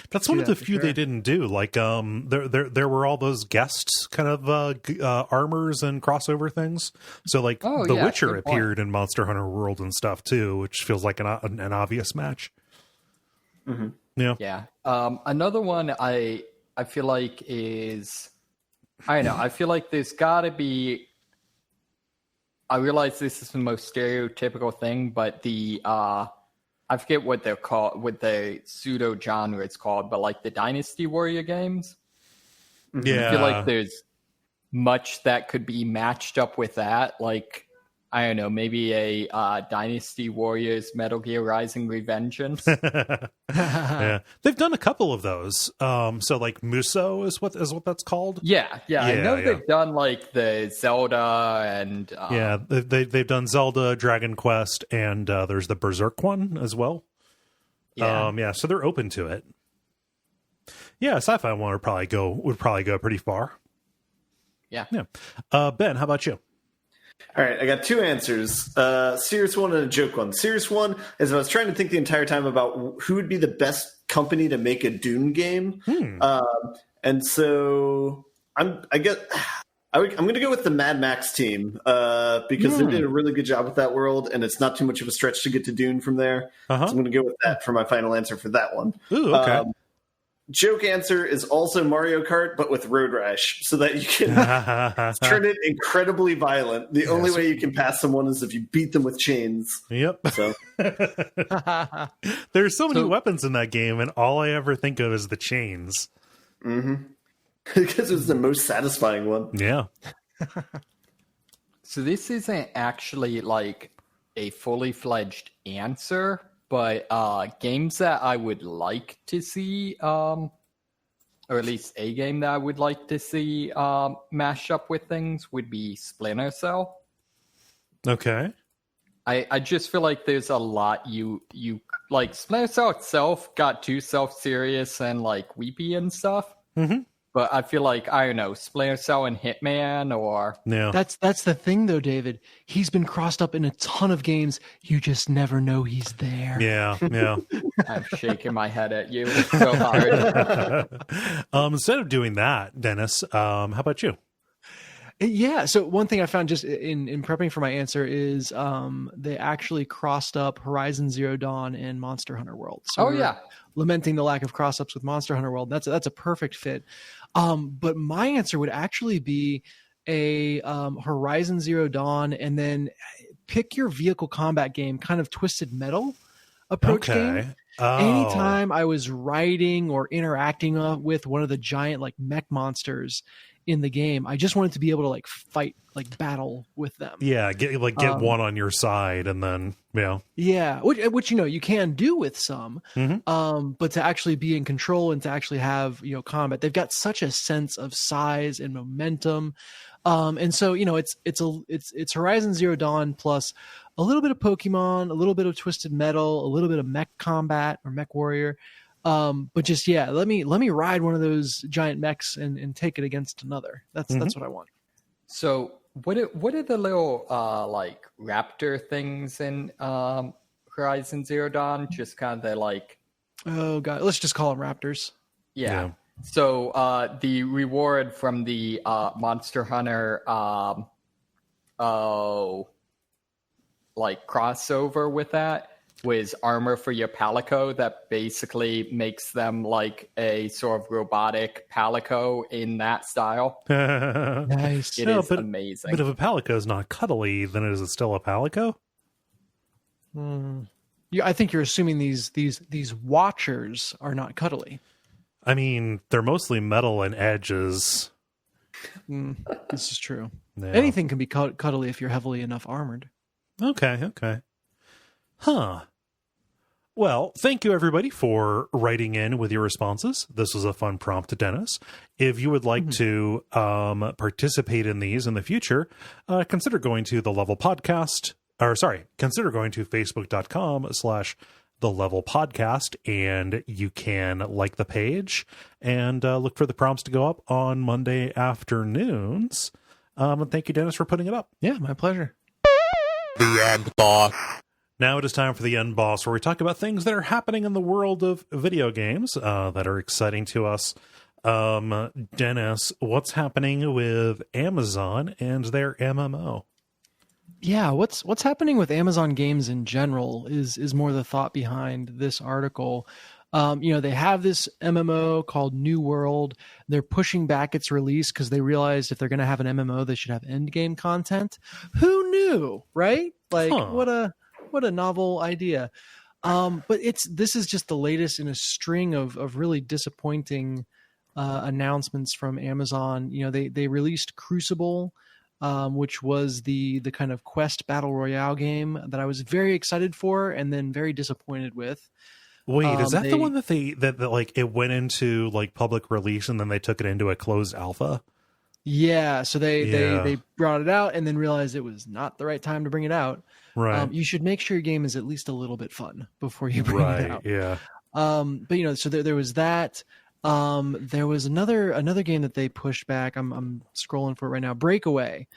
That's one of the few they didn't do. Like there were all those guests kind of armors and crossover things. So like The Witcher appeared in Monster Hunter World and stuff too, which feels like an obvious match. Mm-hmm. Yeah. Another one I feel like is, I don't know, I feel like there's got to be, I realize this is the most stereotypical thing, but the, I forget what they're called, what the pseudo genre it's called, but like the Dynasty Warrior games. Yeah. I feel like there's much that could be matched up with that. Like, I don't know, maybe a Dynasty Warriors Metal Gear Rising Revengeance. Yeah, they've done a couple of those. So like Muso is what that's called. Yeah. I know they've done like the Zelda and they've done Zelda, Dragon Quest, and there's the Berserk one as well. So they're open to it. Yeah, sci-fi one would probably go pretty far. Yeah. Ben, how about you? All right, I got two answers. Serious one and a joke one. Serious one is I was trying to think the entire time about who would be the best company to make a Dune game. And so I'm going to go with the Mad Max team because they did a really good job with that world, and it's not too much of a stretch to get to Dune from there. So I'm going to go with that for my final answer for that one. Ooh, okay. Joke answer is also Mario Kart, but with Road Rash, so that you can turn it incredibly violent. The only way you can pass someone is if you beat them with chains. Yep. So there's so many weapons in that game, and all I ever think of is the chains. Mm-hmm. Because it was the most satisfying one. Yeah. So this isn't actually like a fully fledged answer, but games that I would like to see, or at least a game that I would like to see mash up with things would be Splinter Cell. Okay. I just feel like there's a lot you like. Splinter Cell itself got too self-serious and like weepy and stuff. Mm-hmm. But I feel like, I don't know, Splinter Cell and Hitman or... Yeah. That's the thing, though, David. He's been crossed up in a ton of games. You just never know he's there. Yeah. I'm shaking my head at you so hard. Instead of doing that, Dennis, how about you? Yeah. So one thing I found just in prepping for my answer is they actually crossed up Horizon Zero Dawn and Monster Hunter World. So lamenting the lack of cross-ups with Monster Hunter World. That's a perfect fit. But my answer would actually be a Horizon Zero Dawn, and then pick your vehicle combat game, kind of Twisted Metal approach game. Oh. Anytime I was riding or interacting with one of the giant like mech monsters in the game, I just wanted to be able to like fight, like battle with them. Yeah, get one on your side, and then which you can do with some, but to actually be in control and to actually have combat, they've got such a sense of size and momentum, and so it's Horizon Zero Dawn plus a little bit of Pokemon, a little bit of Twisted Metal, a little bit of Mech Combat or Mech Warrior. But just let me ride one of those giant mechs and take it against another. That's what I want. So what are the little like raptor things in Horizon Zero Dawn? Just kind of like, oh god, let's just call them raptors. Yeah. So the reward from the Monster Hunter like crossover with that was armor for your Palico that basically makes them like a sort of robotic Palico in that style. Nice. It is amazing. But if a Palico is not cuddly, then is it still a Palico? Yeah, I think you're assuming these watchers are not cuddly. I mean, they're mostly metal and edges. This is true. Yeah. Anything can be cuddly if you're heavily enough armored. Okay. Huh. Well, thank you, everybody, for writing in with your responses. This was a fun prompt, Dennis. If you would like to participate in these in the future, consider going to the Level Podcast, consider going to facebook.com/the Level Podcast, and you can like the page and look for the prompts to go up on Monday afternoons. And thank you, Dennis, for putting it up. Yeah, my pleasure. The end boss. Now it is time for the end boss, where we talk about things that are happening in the world of video games that are exciting to us. Dennis, what's happening with Amazon and their MMO? Yeah, what's happening with Amazon games in general is more the thought behind this article. They have this MMO called New World. They're pushing back its release because they realized if they're going to have an MMO, they should have end game content. Who knew, right? Like, what a novel idea. But this is just the latest in a string of really disappointing announcements from Amazon. They released Crucible, which was the kind of quest battle royale game that I was very excited for and then very disappointed with. Wait, is that the one that like it went into like public release and then they took it into a closed alpha? Yeah, so they brought it out and then realized it was not the right time to bring it out. Right. You should make sure your game is at least a little bit fun before you bring it out. Yeah. But so there was that. There was another game that they pushed back. I'm scrolling for it right now. Breakaway.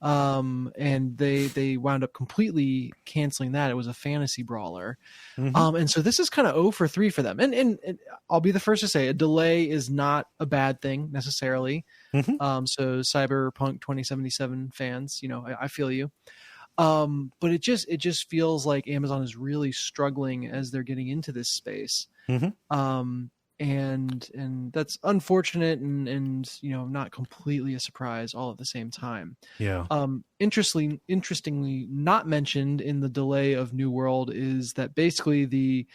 And they wound up completely canceling that. It was a fantasy brawler. And so this is kind of 0 for 3 for them. And I'll be the first to say a delay is not a bad thing necessarily. So Cyberpunk 2077 fans, I feel you. But it just feels like Amazon is really struggling as they're getting into this space. And that's unfortunate and not completely a surprise all at the same time. Yeah. Interestingly not mentioned in the delay of New World is that basically the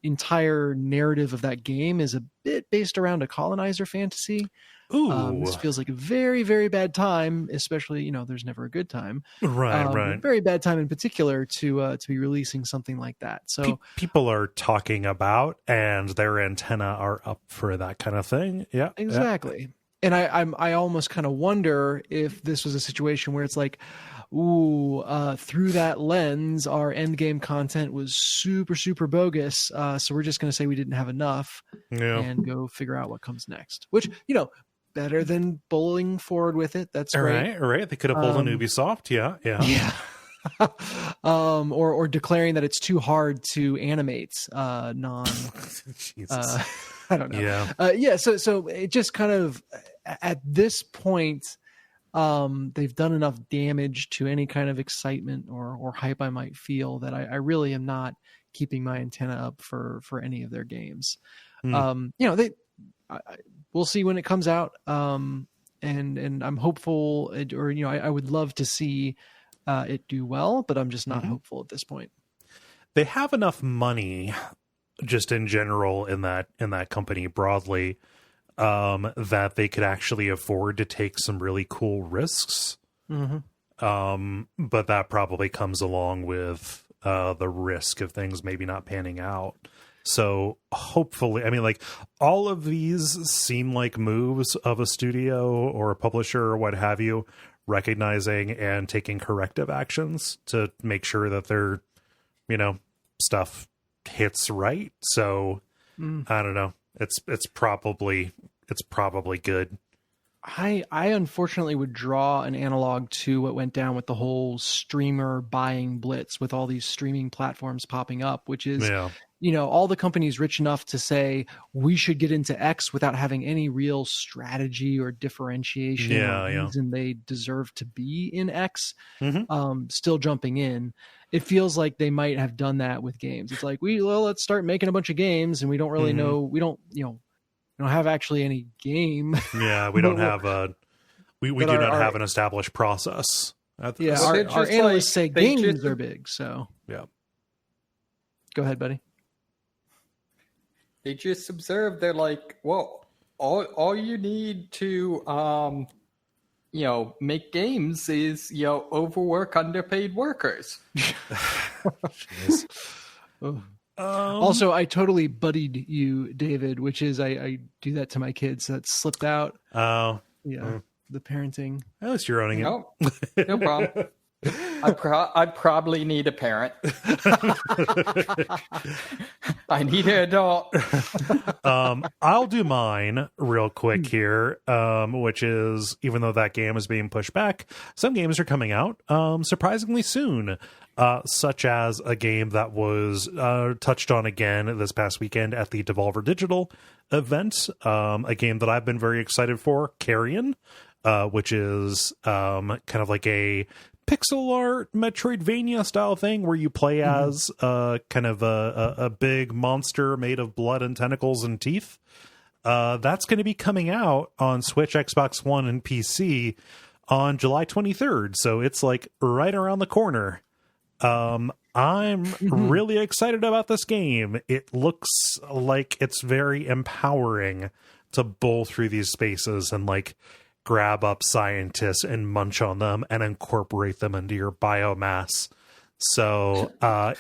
entire narrative of that game is a bit based around a colonizer fantasy. Ooh. This feels like a very, very bad time, especially, there's never a good time. Right. A very bad time in particular to be releasing something like that. So people are talking about, and their antenna are up for that kind of thing. Yeah, exactly. And I almost kind of wonder if this was a situation where it's like, through that lens, our end game content was super, super bogus. So we're just going to say we didn't have enough and go figure out what comes next, which, better than bowling forward with it. That's great. All right. They could have pulled an Ubisoft. Yeah. Or declaring that it's too hard to animate Jesus. I don't know. So it just kind of, at this point, they've done enough damage to any kind of excitement or hype I might feel that I really am not keeping my antenna up for any of their games. We'll see when it comes out. And I'm hopeful, I would love to see it do well, but I'm just not hopeful at this point. They have enough money, just in general, in that company broadly, that they could actually afford to take some really cool risks. But that probably comes along with the risk of things maybe not panning out. So hopefully, all of these seem like moves of a studio or a publisher or what have you, recognizing and taking corrective actions to make sure that their, stuff hits right. So I don't know. It's probably good. I unfortunately would draw an analog to what went down with the whole streamer buying blitz with all these streaming platforms popping up, which is, all the companies rich enough to say we should get into X without having any real strategy or differentiation or reason they deserve to be in X, still jumping in. It feels like they might have done that with games. It's like, let's start making a bunch of games and we don't really know, we don't have actually any game. Yeah, we don't have we do not have an established process. Our analysts say games are big, so yeah. Go ahead, buddy. They just observe. They're like, well, all you need to make games is overwork underpaid workers. Also, I totally buddied you, David, which is I do that to my kids. That slipped out. Oh, yeah, the parenting. At least you're owning it. No problem. I probably need a parent. I need an adult. I'll do mine real quick here, which is, even though that game is being pushed back, some games are coming out surprisingly soon, such as a game that was touched on again this past weekend at the Devolver Digital event, a game that I've been very excited for, Carrion, which is kind of like a pixel art Metroidvania style thing where you play as kind of a big monster made of blood and tentacles and teeth. That's going to be coming out on Switch, Xbox One, and PC on July 23rd. So it's like right around the corner. I'm really excited about this game. It looks like it's very empowering to bowl through these spaces and grab up scientists and munch on them and incorporate them into your biomass. So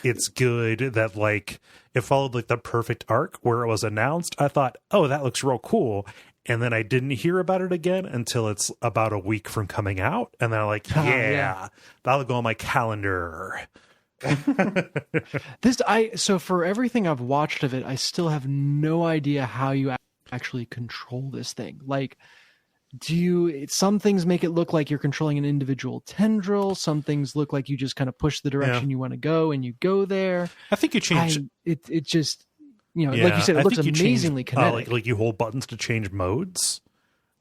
it's good that it followed the perfect arc where it was announced. I thought, oh, that looks real cool. And then I didn't hear about it again until it's about a week from coming out. And then I'm that'll go on my calendar. So for everything I've watched of it, I still have no idea how you actually control this thing. Some things make it look like you're controlling an individual tendril. Some things look like you just kind of push the direction you want to go and you go there. I think you change it just, like you said, it looks amazingly kinetic. Like you hold buttons to change modes,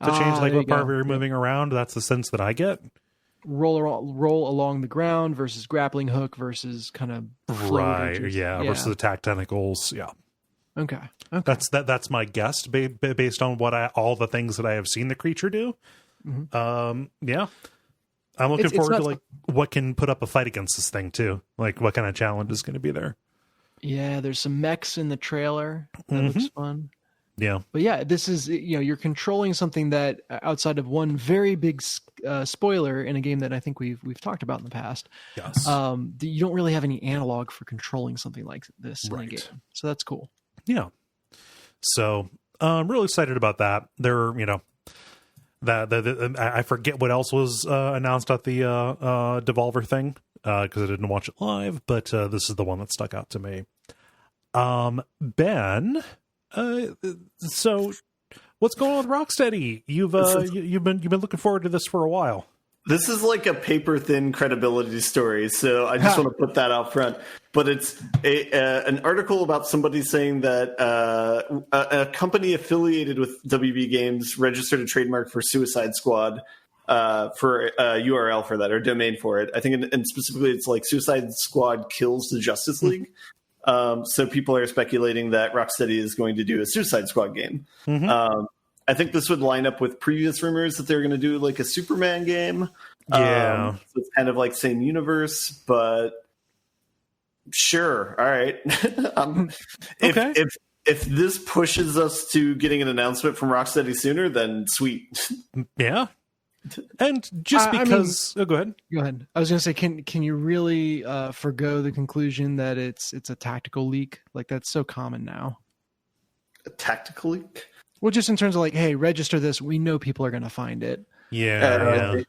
to change what part you're moving around. That's the sense that I get. Roll along the ground versus grappling hook versus kind of float versus attack tentacles. Yeah. Okay. That's my guess based on all the things that I have seen the creature do. I'm looking forward to what can put up a fight against this thing too. What kind of challenge is going to be there. Yeah, there's some mechs in the trailer. That looks fun. Yeah. But yeah, this is, you're controlling something that outside of one very big spoiler in a game that I think we've talked about in the past. Yes. You don't really have any analog for controlling something like this in a game. So that's cool. Yeah. So I'm really excited about that. There, I forget what else was announced at the Devolver thing because I didn't watch it live, but this is the one that stuck out to me. Ben, so what's going on with Rocksteady? You've been looking forward to this for a while. This is like a paper thin credibility story, so I just want to put that out front. But it's an article about somebody saying that a company affiliated with WB Games registered a trademark for Suicide Squad for a URL for that, or domain for it. I think, and specifically, it's like Suicide Squad kills the Justice League. So people are speculating that Rocksteady is going to do a Suicide Squad game. I think this would line up with previous rumors that they were going to do like a Superman game. Yeah. So it's kind of like same universe, but sure. All right. Okay. If this pushes us to getting an announcement from Rocksteady sooner, then sweet. Yeah. And just because, go ahead. Go ahead. I was going to say, can you really forgo the conclusion that it's a tactical leak? Like that's so common now. A tactical leak? Well, just in terms of like, hey, register this. We know people are going to find it. Yeah.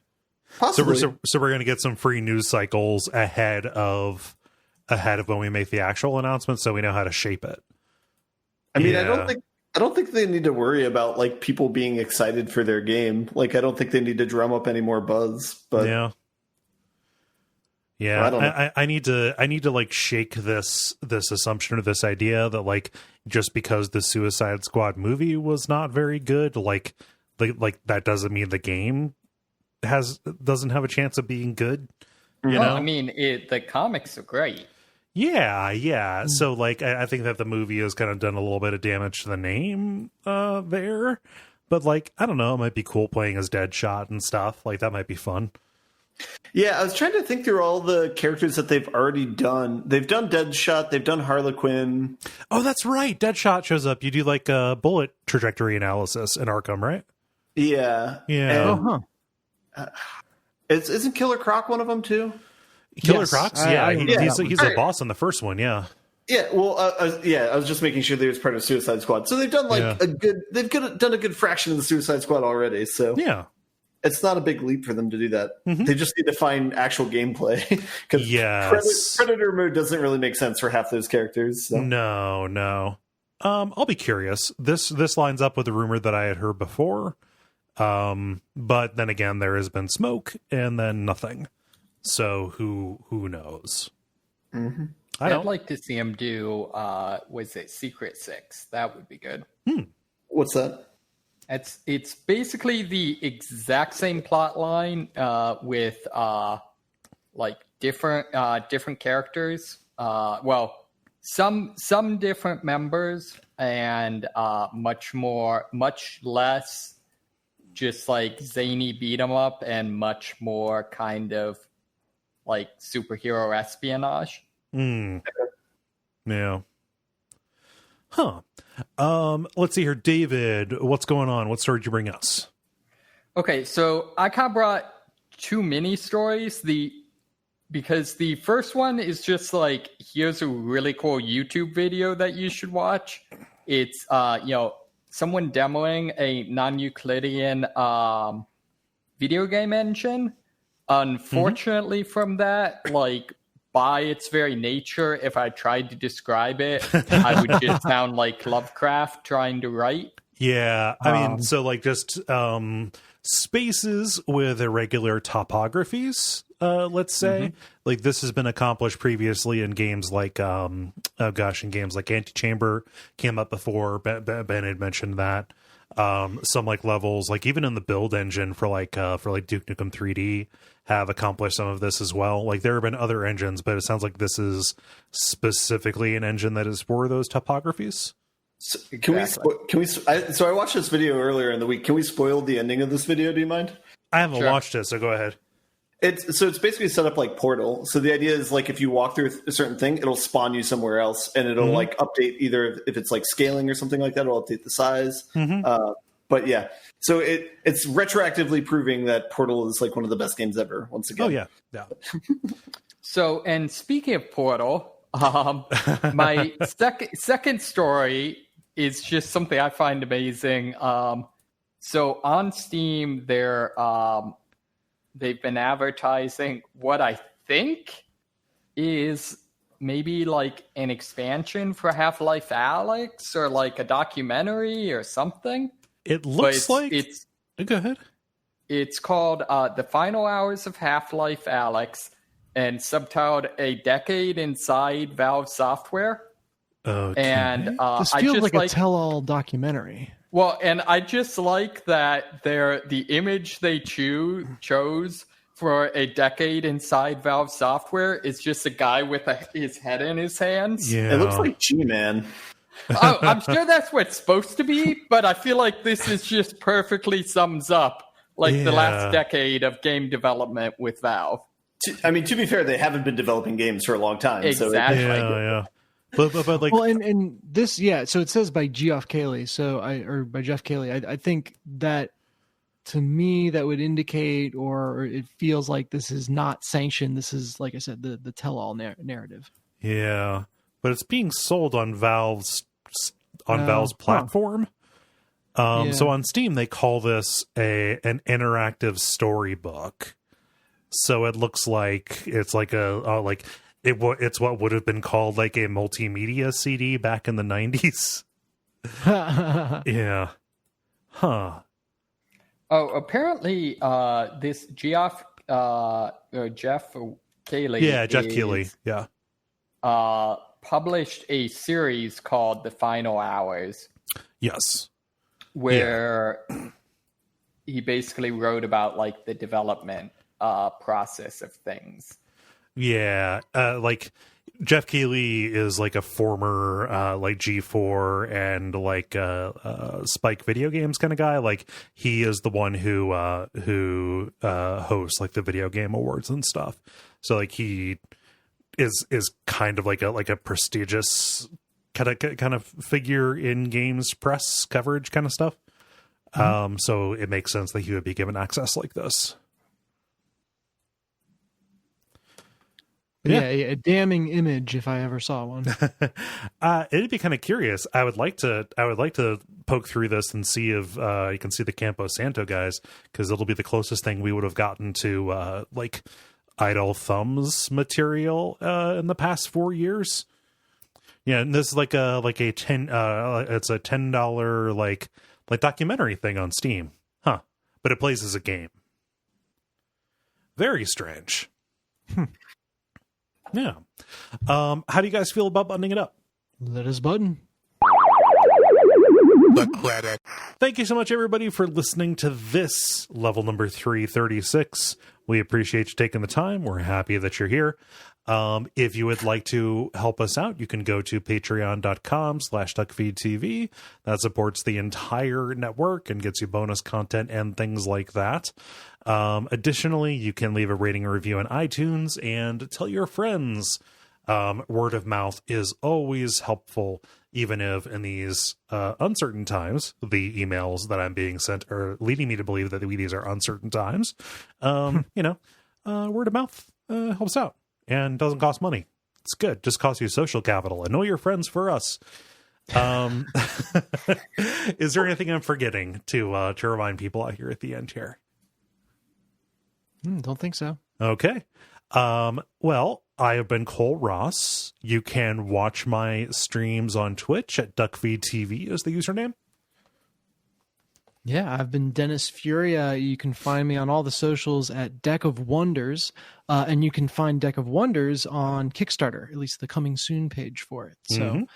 Possibly. So we're going to get some free news cycles ahead of when we make the actual announcement, so we know how to shape it. I mean, I don't think they need to worry about like people being excited for their game. Like, I don't think they need to drum up any more buzz. But yeah. I need to like shake this assumption or this idea that like just because the Suicide Squad movie was not very good, like that doesn't mean the game doesn't have a chance of being good. You know? I mean, the comics are great. Yeah. So like I think that the movie has kind of done a little bit of damage to the name there. But like, I don't know, it might be cool playing as Deadshot and stuff. Like that might be fun. Yeah, I was trying to think through all the characters that they've already done. They've done Deadshot, they've done Harlequin. Oh, that's right. Deadshot shows up. You do like a bullet trajectory analysis in Arkham, right? Yeah. Yeah. Isn't Killer Croc one of them too? Killer Croc's? He's a boss in the first one, yeah. Yeah, well, I was just making sure they was part of Suicide Squad. So they've done like done a good fraction of the Suicide Squad already. So yeah, it's not a big leap for them to do that. They just need to find actual gameplay because Predator mode doesn't really make sense for half those characters. So. No. I'll be curious. This lines up with the rumor that I had heard before, but then again, there has been smoke and then nothing. So who knows? I'd like to see him do was it Secret Six? That would be good. What's that? It's basically the exact same plot line with like different characters. Well, some different members and much less just like zany beat 'em up and much more kind of like superhero espionage. Yeah. Huh. Let's see here, David. What's going on? What story did you bring us? Okay, so I kind of brought two mini stories. Because the first one is just like, here's a really cool YouTube video that you should watch. It's someone demoing a non-Euclidean video game engine. Unfortunately, from that, like by its very nature, if I tried to describe it, I would just sound like Lovecraft trying to write. Yeah, I mean, so like just spaces with irregular topographies, let's say. Like this has been accomplished previously in games like in games like Antichamber came up before. Ben had mentioned that. Some like levels, like even in the build engine for Duke Nukem 3D have accomplished some of this as well. Like there have been other engines, but it sounds like this is specifically an engine that is for those topographies. So I watched this video earlier in the week. Can we spoil the ending of this video? Do you mind? I haven't watched it, so go ahead. It's basically set up like Portal. So the idea is like if you walk through a certain thing, it'll spawn you somewhere else, and it'll like update either if it's like scaling or something like that, it'll update the size. But yeah, so it's retroactively proving that Portal is like one of the best games ever. Once again. Oh yeah. So, and speaking of Portal, my second story is just something I find amazing. So on Steam, they've been advertising what I think is maybe like an expansion for Half-Life Alyx or like a documentary or something. It looks like it's. Go ahead. It's called The Final Hours of Half-Life Alyx and subtitled A Decade Inside Valve Software. Okay. And this feels like a tell-all documentary. Well, and I just like that the image they chose for A Decade Inside Valve Software is just a guy with his head in his hands. Yeah. It looks like G-Man. Oh, I'm sure that's what it's supposed to be, but I feel like this is just perfectly sums up like the last decade of game development with Valve. I mean, to be fair, they haven't been developing games for a long time. Exactly. So Yeah. But like, well, and this, so it says by Geoff Keighley. By Jeff Keighley. I think that to me that would indicate, or it feels like this is not sanctioned. This is, like I said, the tell-all narrative. Yeah, but it's being sold on Valve's platform. So on Steam they call this an interactive storybook. So it looks like it's like it's what would have been called like a multimedia CD back in the 90s. Yeah. Huh. Oh, apparently this Jeff Keighley. Yeah, Jeff Keighley. Yeah. Published a series called The Final Hours. Yes. Where he basically wrote about like the development process of things. Yeah, like Jeff Keighley is like a former like G4 and like Spike video games kind of guy. Like he is the one who hosts like the video game awards and stuff. So like he is kind of like a prestigious kind of figure in games press coverage kind of stuff. So it makes sense that he would be given access like this. Yeah, a damning image if I ever saw one. It'd be kind of curious. I would like to poke through this and see if you can see the Campo Santo guys, because it'll be the closest thing we would have gotten to like Idle Thumbs material in the past 4 years. Yeah, and this is like a it's a $10 like documentary thing on Steam, huh? But it plays as a game. Very strange. Yeah. How do you guys feel about buttoning it up? Let us button. The credit. Thank you so much, everybody, for listening to this level number 336. We appreciate you taking the time. We're happy that you're here. If you would like to help us out, you can go to patreon.com/Duckfeed.tv. That supports the entire network and gets you bonus content and things like that. Additionally, you can leave a rating and review on iTunes and tell your friends. Word of mouth is always helpful, even if in these uncertain times, the emails that I'm being sent are leading me to believe that these are uncertain times. Word of mouth helps out and doesn't cost money. It's good. Just costs you social capital. And know your friends for us. Is there anything I'm forgetting to remind people out here at the end here? Don't think so. Okay. Well, I have been Kole Ross. You can watch my streams on Twitch at Duckfeed.tv is the username. Yeah, I've been Dennis Furia. You can find me on all the socials at Deck of Wonders. And you can find Deck of Wonders on Kickstarter, at least the coming soon page for it. So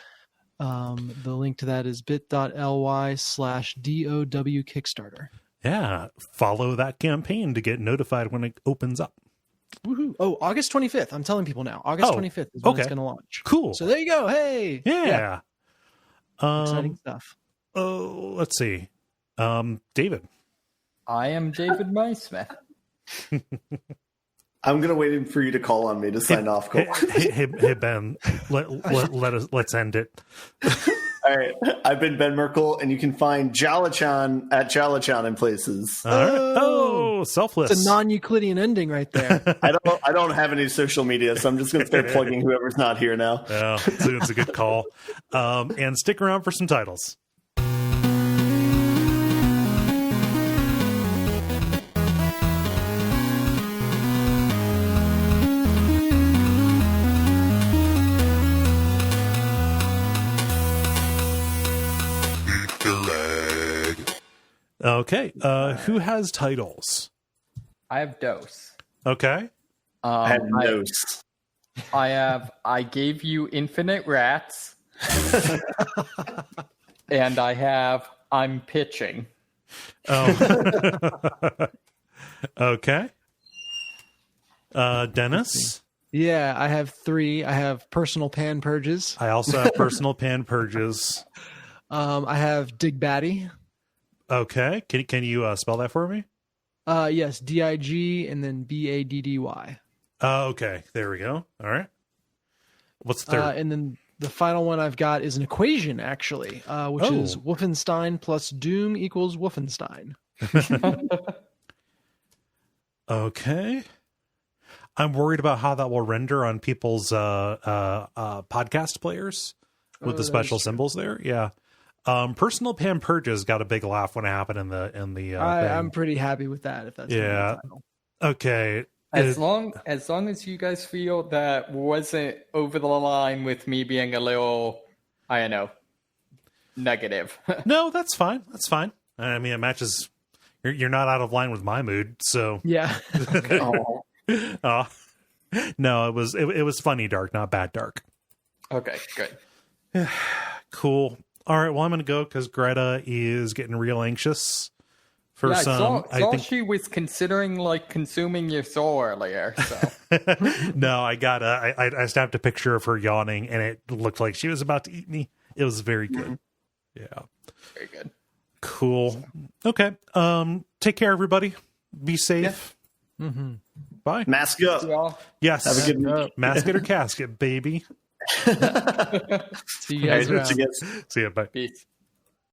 the link to that is bit.ly/DOW Kickstarter. Yeah, follow that campaign to get notified when it opens up. Woohoo. Oh, August 25th. I'm telling people now. August 25th is when it's going to launch. Cool. So there you go. Hey. Yeah. Exciting stuff. Oh, let's see. David. I am David Maismith. I'm gonna wait for you to call on me to sign off. Cole. Hey, Ben, let's end it. All right, I've been Ben Merkel, and you can find Jalachan at Jalachan in places. All right. Oh, selfless. It's a non-Euclidean ending right there. I don't have any social media, so I'm just gonna start plugging whoever's not here now. Yeah, it's a good call. And stick around for some titles. Okay, who has titles? I have dose. Okay. I have notes. I gave you infinite rats. And I have I'm pitching. Oh. Okay. Dennis? Yeah, I have 3. I have personal Pan Purges. I also have personal Pan Purges. I have Dig Batty. Okay. Can you spell that for me? Yes, DIG and then BADDY. Okay. There we go. All right. What's the third? And then the final one I've got is an equation, actually, which is Wolfenstein plus Doom equals Wolfenstein. Okay. I'm worried about how that will render on people's podcast players with the special symbols there. Yeah. Personal Pan Purges got a big laugh when it happened in the thing. I'm pretty happy with that. If that's the title. Okay. As long as you guys feel that wasn't over the line with me being a little, I don't know, negative. No, that's fine. That's fine. I mean, it matches. You're not out of line with my mood, so yeah. No, it was funny dark, not bad dark. Okay, good. Cool. All right, well, I'm going to go because Greta is getting real anxious for some. I think she was considering consuming your soul earlier. So no, I snapped a picture of her yawning, and it looked like she was about to eat me. It was very good. Yeah, very good. Cool. Okay. Take care, everybody. Be safe. Yeah. Mm-hmm. Bye. Mask up. Yes. Have a good night. Mask it or casket, baby. See you guys around. See ya. Bye. Peace.